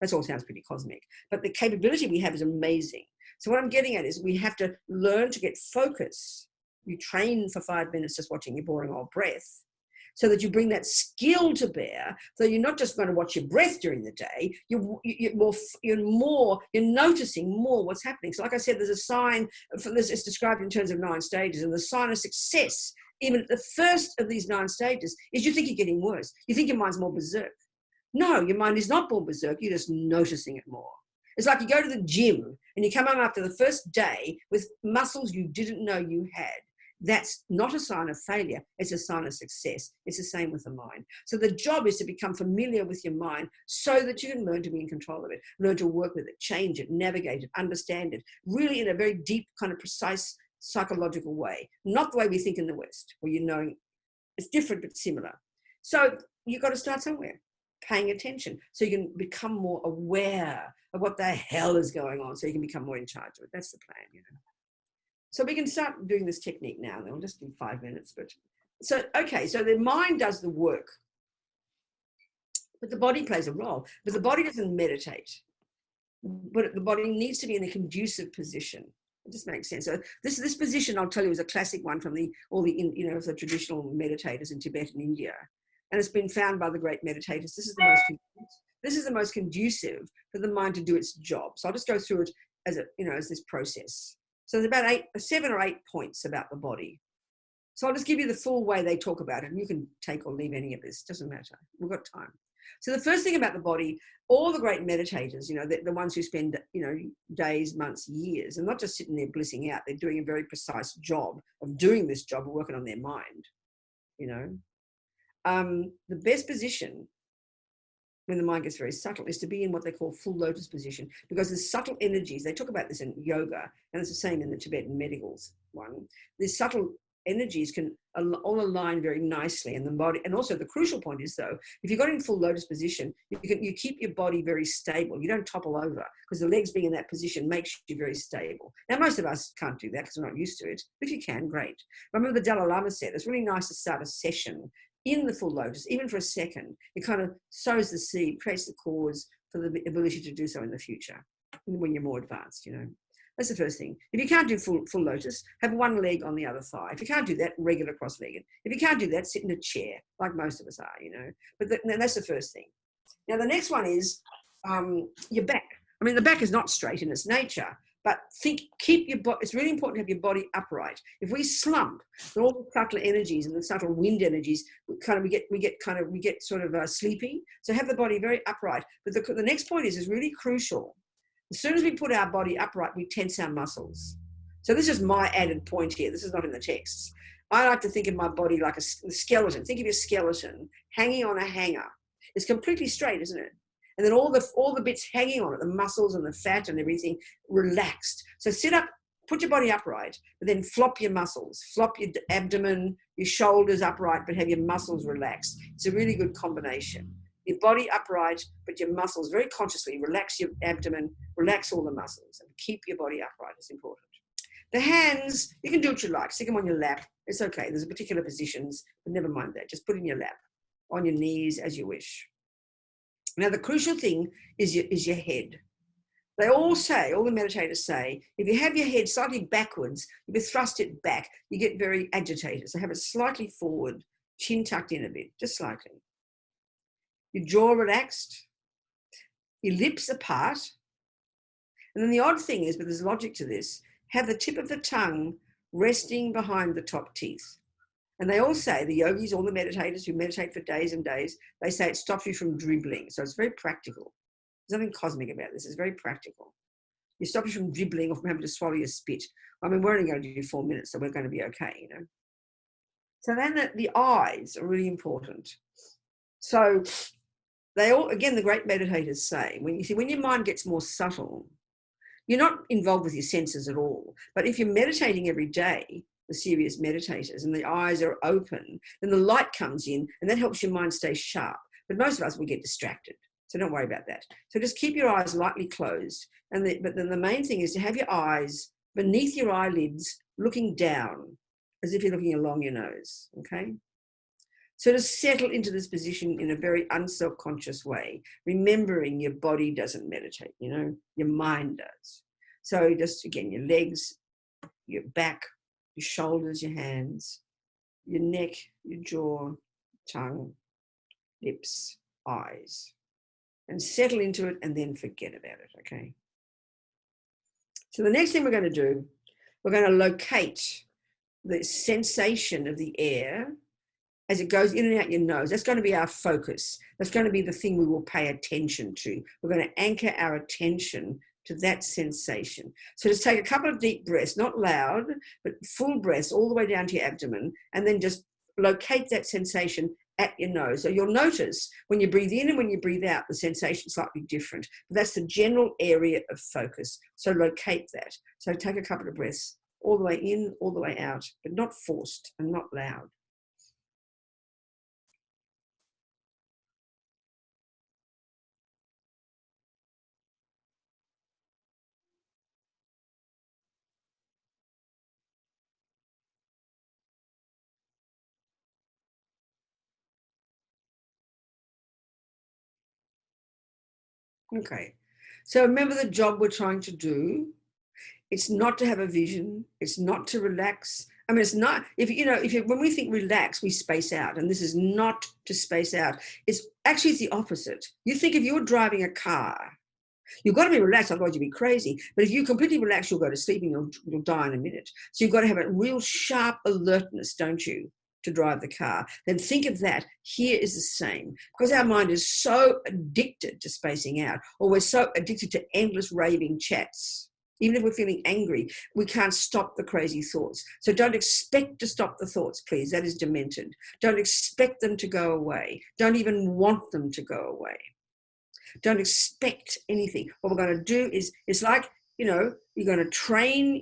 Speaker 3: That all sounds pretty cosmic. But the capability we have is amazing. So what I'm getting at is we have to learn to get focus. You train for 5 minutes just watching your boring old breath, so that you bring that skill to bear. So you're not just going to watch your breath during the day. You're noticing more what's happening. So like I said, there's a sign for this. It's described in terms of 9 stages, and the sign of success, even at the first of these 9 stages, is you think you're getting worse. You think your mind's more berserk. No, your mind is not more berserk. You're just noticing it more. It's like you go to the gym and you come home after the first day with muscles you didn't know you had. That's not a sign of failure. It's a sign of success. It's the same with the mind. So the job is to become familiar with your mind so that you can learn to be in control of it, learn to work with it, change it, navigate it, understand it, really in a very deep, kind of precise psychological way. Not the way we think in the West, where you know it's different but similar. So you've got to start somewhere, paying attention, so you can become more aware of what the hell is going on, so you can become more in charge of it. That's the plan, you know. So we can start doing this technique now. Then we'll just do 5 minutes. But so, okay, so the mind does the work, but the body plays a role. But the body doesn't meditate. But the body needs to be in a conducive position. It just makes sense. So this position, I'll tell you, is a classic one from the traditional meditators in Tibet and India, and it's been found by the great meditators. This is the most conducive for the mind to do its job. So I'll just go through it as this process. So there's about 7 or 8 points about the body. So I'll just give you the full way they talk about it, and you can take or leave any of this. Doesn't matter. We've got time. So the first thing about the body, all the great meditators, the ones who spend, days, months, years, and not just sitting there blissing out. They're doing a very precise job of doing this job of working on their mind. The best position when the mind gets very subtle is to be in what they call full lotus position, because there's subtle energies. They talk about this in yoga, and it's the same in the Tibetan medicals one. These subtle energies can all align very nicely in the body. And also the crucial point is, though, if you got in full lotus position, you keep your body very stable. You don't topple over, because the legs being in that position makes you very stable. Now, most of us can't do that because we're not used to it. But if you can, great. Remember the Dalai Lama said, it's really nice to start a session in the full lotus, even for a second. It kind of sows the seed, creates the cause for the ability to do so in the future when you're more advanced, That's the first thing. If you can't do full lotus, have one leg on the other thigh. If you can't do that, regular cross-legged. If you can't do that, sit in a chair, like most of us are, But that's the first thing. Now, the next one is your back. I mean, the back is not straight in its nature, but keep your body. It's really important to have your body upright. If we slump, then all the subtle energies and the subtle wind energies, we get sort of sleepy. So have the body very upright. But the next point is really crucial. As soon as we put our body upright, we tense our muscles. So this is my added point here. This is not in the texts. I like to think of my body like a skeleton. Think of your skeleton hanging on a hanger. It's completely straight, isn't it? And then all the bits hanging on it, the muscles and the fat and everything, relaxed. So sit up, put your body upright, but then flop your muscles. Flop your abdomen, your shoulders upright, but have your muscles relaxed. It's a really good combination. Your body upright, but your muscles very consciously. Relax your abdomen, relax all the muscles, and keep your body upright. It's important. The hands, you can do what you like. Stick them on your lap. It's okay. There's particular positions, but never mind that. Just put it in your lap, on your knees, as you wish. Now, the crucial thing is your head. They all the meditators say, if you have your head slightly backwards, if you thrust it back, you get very agitated. So have it slightly forward, chin tucked in a bit, just slightly. Your jaw relaxed, your lips apart. And then the odd thing is, but there's logic to this, have the tip of the tongue resting behind the top teeth. And they all say, the yogis, all the meditators who meditate for days and days, they say it stops you from dribbling. So it's very practical. There's nothing cosmic about this. It's very practical. It stops you from dribbling or from having to swallow your spit. I mean, we're only going to do 4 minutes, so we're going to be okay, you know. So then the eyes are really important. So they all, again, the great meditators say, when your mind gets more subtle, you're not involved with your senses at all. But if you're meditating every day, the serious meditators, and the eyes are open, then the light comes in and that helps your mind stay sharp. But most of us will get distracted. So don't worry about that. So just keep your eyes lightly closed. But then the main thing is to have your eyes beneath your eyelids, looking down, as if you're looking along your nose, okay? So to settle into this position in a very unself-conscious way, remembering your body doesn't meditate, you know, your mind does. So just, again, your legs, your back, your shoulders, your hands, your neck, your jaw, tongue, lips, eyes, and settle into it and then forget about it, okay? So the next thing we're going to do, we're going to locate the sensation of the air as it goes in and out your nose. That's going to be our focus. That's going to be the thing we will pay attention to. We're going to anchor our attention to that sensation. So just take a couple of deep breaths, not loud, but full breaths all the way down to your abdomen, and then just locate that sensation at your nose. So you'll notice when you breathe in and when you breathe out, the sensation's slightly different. But that's the general area of focus. So locate that. So take a couple of breaths all the way in, all the way out, but not forced and not loud. Okay. So remember the job we're trying to do. It's not to have a vision. It's not to relax. I mean, it's not, when we think relax, we space out, and this is not to space out. It's the opposite. You think if you're driving a car, you've got to be relaxed, otherwise you'll be crazy. But if you completely relax, you'll go to sleep and you'll die in a minute. So you've got to have a real sharp alertness, don't you, to drive the car. Then think of that. Here is the same. Because our mind is so addicted to spacing out, or we're so addicted to endless raving chats. Even if we're feeling angry, we can't stop the crazy thoughts. So don't expect to stop the thoughts, please. That is demented. Don't expect them to go away. Don't even want them to go away. Don't expect anything. What we're going to do is, it's like, you're going to train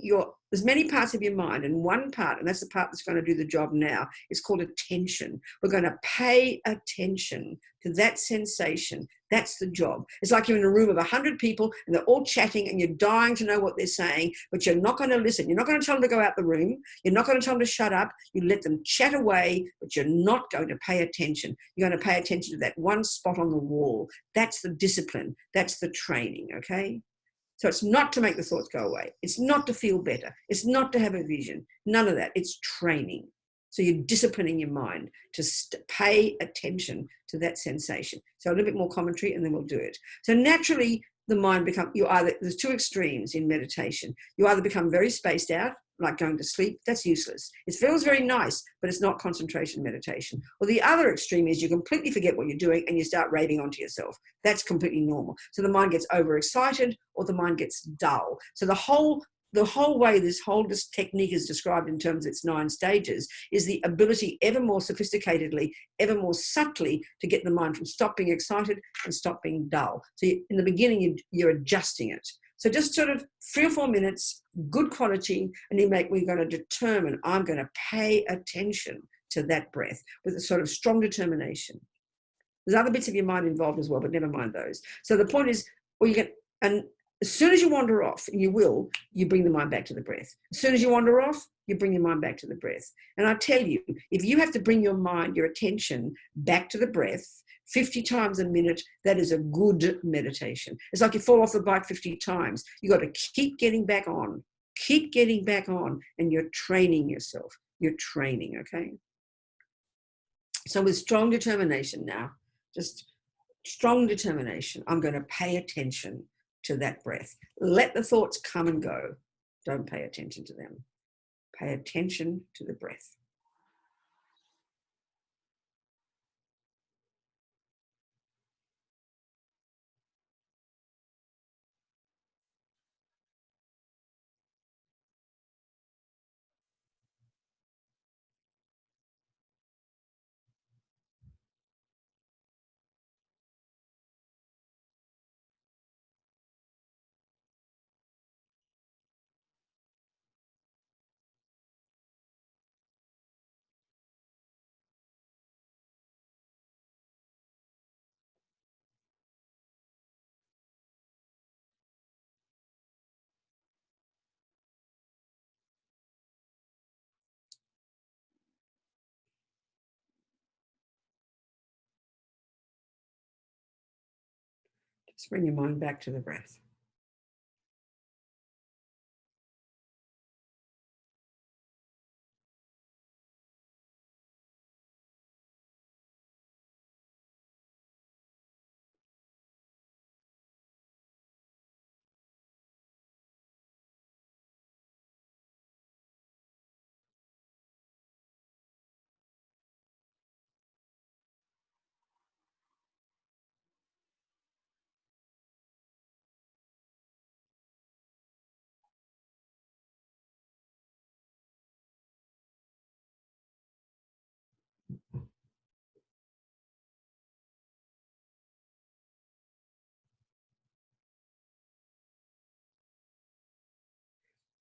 Speaker 3: there's many parts of your mind, and one part, and that's the part that's going to do the job now, is called attention. We're going to pay attention to that sensation. That's the job. It's like you're in a room of 100 people and they're all chatting and you're dying to know what they're saying, but you're not going to listen. You're not going to tell them to go out the room. You're not going to tell them to shut up. You let them chat away, but you're not going to pay attention. You're going to pay attention to that one spot on the wall. That's the discipline. That's the training, okay? So it's not to make the thoughts go away. It's not to feel better. It's not to have a vision. None of that. It's training. So you're disciplining your mind to pay attention to that sensation. So a little bit more commentary and then we'll do it. So naturally, the mind there's two extremes in meditation. You either become very spaced out, like going to sleep. That's useless. It feels very nice, but it's not concentration meditation. Or the other extreme is you completely forget what you're doing and you start raving onto yourself. That's completely normal. So the mind gets overexcited or the mind gets dull. So the whole way this technique is described in terms of its 9 stages is the ability ever more sophisticatedly, ever more subtly to get the mind from stop being excited and stop being dull. So in the beginning, you're adjusting it. So just sort of 3 or 4 minutes, good quality, and we're going to determine, I'm going to pay attention to that breath with a sort of strong determination. There's other bits of your mind involved as well, but never mind those. So the point is, and as soon as you wander off, and you bring the mind back to the breath. As soon as you wander off, you bring your mind back to the breath. And I tell you, if you have to bring your attention back to the breath 50 times a minute, that is a good meditation. It's like you fall off the bike 50 times. You got to keep getting back on, and you're training yourself. You're training, okay? So with strong determination now, just strong determination, I'm going to pay attention to that breath. Let the thoughts come and go. Don't pay attention to them. Pay attention to the breath. Just bring your mind back to the breath.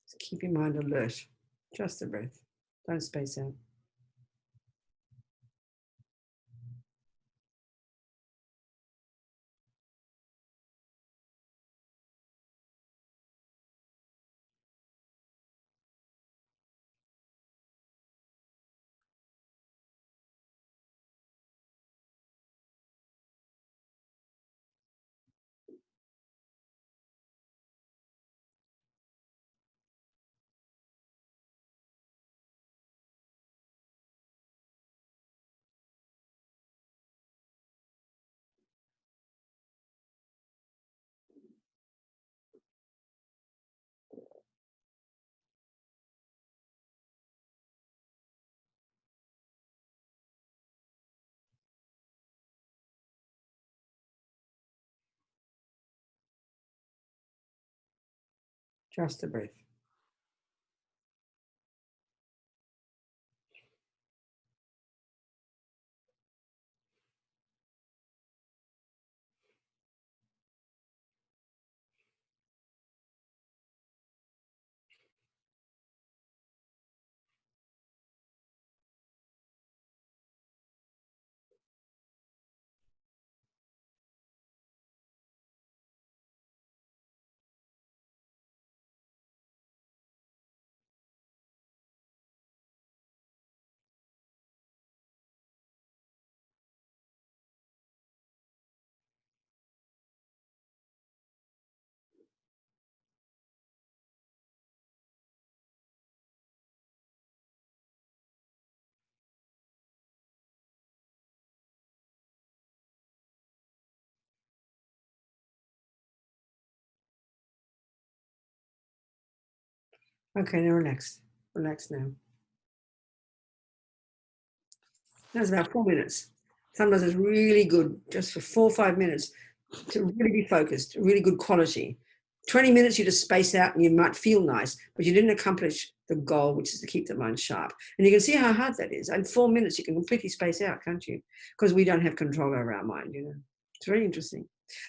Speaker 3: Just keep your mind alert. Just the breath. Don't space out. Just the breath. Okay, now relax. Relax now. That's about 4 minutes. Sometimes it's really good just for 4 or 5 minutes to really be focused, really good quality. 20 minutes, you just space out and you might feel nice, but you didn't accomplish the goal, which is to keep the mind sharp. And you can see how hard that is. In 4 minutes, you can completely space out, can't you? Because we don't have control over our mind, you know. It's very interesting.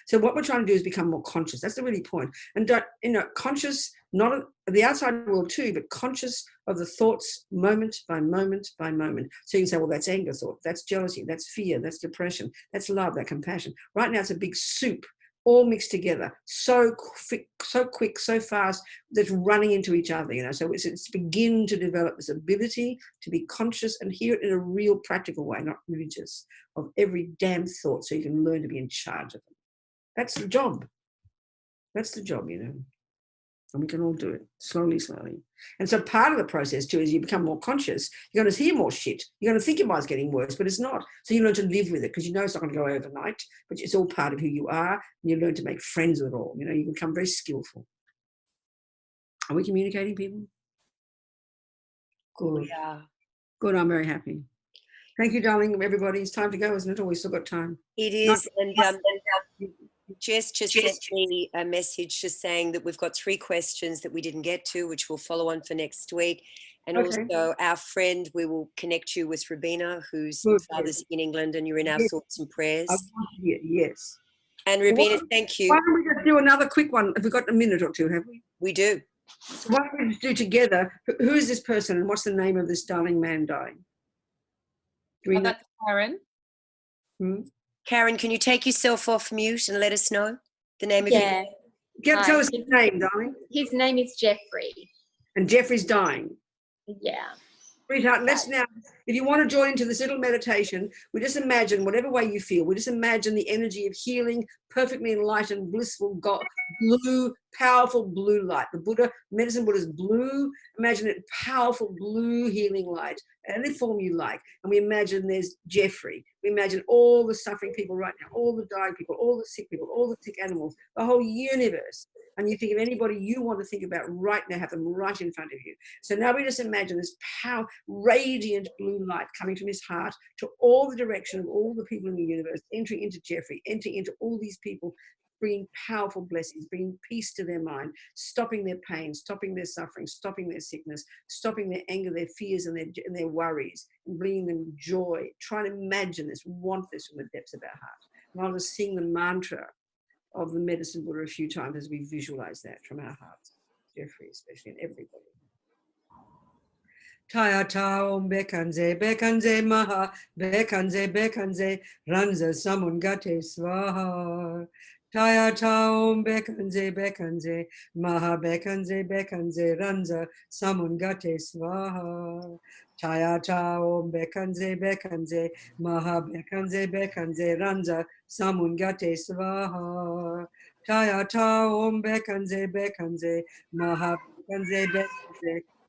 Speaker 3: So what we're trying to do is become more conscious. That's the really point. And don't, you know, conscious, not of the outside world too, but conscious of the thoughts moment by moment by moment. So you can say, well, that's anger thought, that's jealousy, that's fear, that's depression, that's love, that compassion. Right now it's a big soup, all mixed together, so quick, so fast, that's running into each other, you know. So it's begin to develop this ability to be conscious and hear it in a real practical way, not religious, of every damn thought, so you can learn to be in charge of them. That's the job. That's the job, you know. And we can all do it slowly, slowly. And so part of the process too is you become more conscious. You're going to hear more shit. You're going to think your mind's getting worse, but it's not. So you learn to live with it because you know it's not going to go overnight, but it's all part of who you are. And you learn to make friends with it all. You know, you become very skillful. Are we communicating, people? Good.
Speaker 1: Yeah.
Speaker 3: Good. I'm very happy. Thank you, darling. Everybody, it's time to go, isn't it? Or we still got time?
Speaker 1: It is. And Jess just sent me a message just saying that we've got 3 questions that we didn't get to, which we'll follow on for next week. And also our friend, we will connect you with Rabina, whose father's in England, and you're in our thoughts and prayers.
Speaker 3: Yes.
Speaker 1: And Rabina, thank you.
Speaker 3: Why don't we just do another quick one? Have we got a minute or two, have we?
Speaker 1: We do.
Speaker 3: So why don't we just do together, who is this person and what's the name of this darling man dying? Do we know?
Speaker 2: That's Karen.
Speaker 1: Karen, can you take yourself off mute and let us know the name of your...
Speaker 3: Tell us his name, darling.
Speaker 4: His name is Jeffrey.
Speaker 3: And Jeffrey's dying.
Speaker 4: Yeah.
Speaker 3: Sweetheart, let's now, If you want to join into this little meditation, we just imagine whatever way you feel. We just imagine the energy of healing, perfectly enlightened, blissful, blue, powerful blue light. The Buddha, medicine Buddha is blue. Imagine it, powerful blue healing light, any form you like. And we imagine there's Jeffrey. We imagine all the suffering people right now, all the dying people, all the sick people, all the sick animals, the whole universe. And you think of anybody you want to think about right now, have them right in front of you. So now we just imagine this radiant blue light coming from his heart to all the direction of all the people in the universe, entering into Jeffrey, entering into all these people, bringing powerful blessings, bringing peace to their mind, stopping their pain, stopping their suffering, stopping their sickness, stopping their anger, their fears, and their worries, and bringing them joy. Try to imagine this, want this from the depths of our heart. And I'll just sing the mantra of the medicine Buddha a few times as we visualize that from our hearts. Jeffrey, especially, and everybody. Taya ta om bekanze maha, bekanze, ranza samungate swaha. Taya ta om bekanze, maha bekanze, ranza samungate swaha. Taya ta om bekanze, maha bekanze, ranza samungate swaha. Taya ta om bekanze, maha bekanze,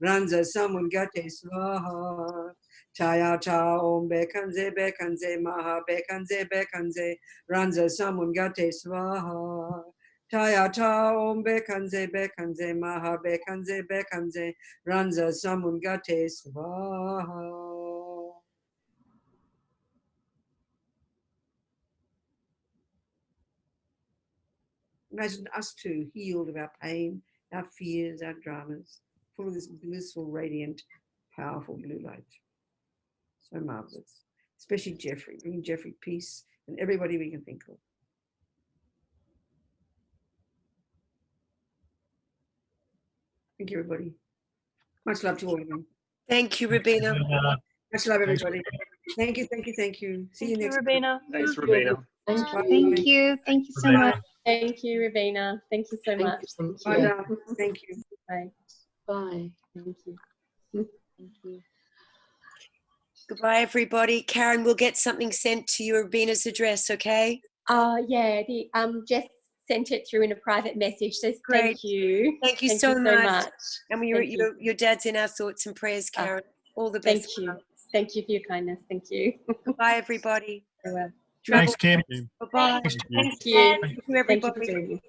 Speaker 3: ranza samungate swaha. Chaya cha om bekanze, maha bekanze, ranza samungate swaha. Chaya cha om bekanze, maha bekanze, ranza samungate swaha. Imagine us two healed of our pain, our fears, our dramas, full of this blissful, radiant, powerful blue light. So marvelous. Especially Jeffrey, bringing Jeffrey peace and everybody we can think of. Thank you, everybody. Much love to all of you.
Speaker 1: Thank you, Robina.
Speaker 3: Much love, everybody. Thank you. See you next time.
Speaker 4: Rabina.
Speaker 5: Thanks, Robina.
Speaker 6: Thank you so much.
Speaker 4: Thank you, Robina. Thank you so much.
Speaker 3: Bye. Thank you.
Speaker 4: Bye.
Speaker 2: Bye.
Speaker 4: Thank you.
Speaker 2: Thank you.
Speaker 1: Goodbye, everybody. Karen, we'll get something sent to you, Robina's address, okay?
Speaker 4: Yeah, Jess sent it through in a private message. So
Speaker 1: Great.
Speaker 4: thank you.
Speaker 1: Thank you so much. And your dad's in our thoughts and prayers, Karen. All the best.
Speaker 4: Thank you. Thank you for your kindness. Thank you.
Speaker 1: Goodbye, everybody.
Speaker 4: Farewell.
Speaker 5: Thanks, Kim.
Speaker 1: Bye-bye.
Speaker 5: Thank you.
Speaker 4: Thank you.
Speaker 1: Thank you, everybody.
Speaker 4: Thank you for joining us.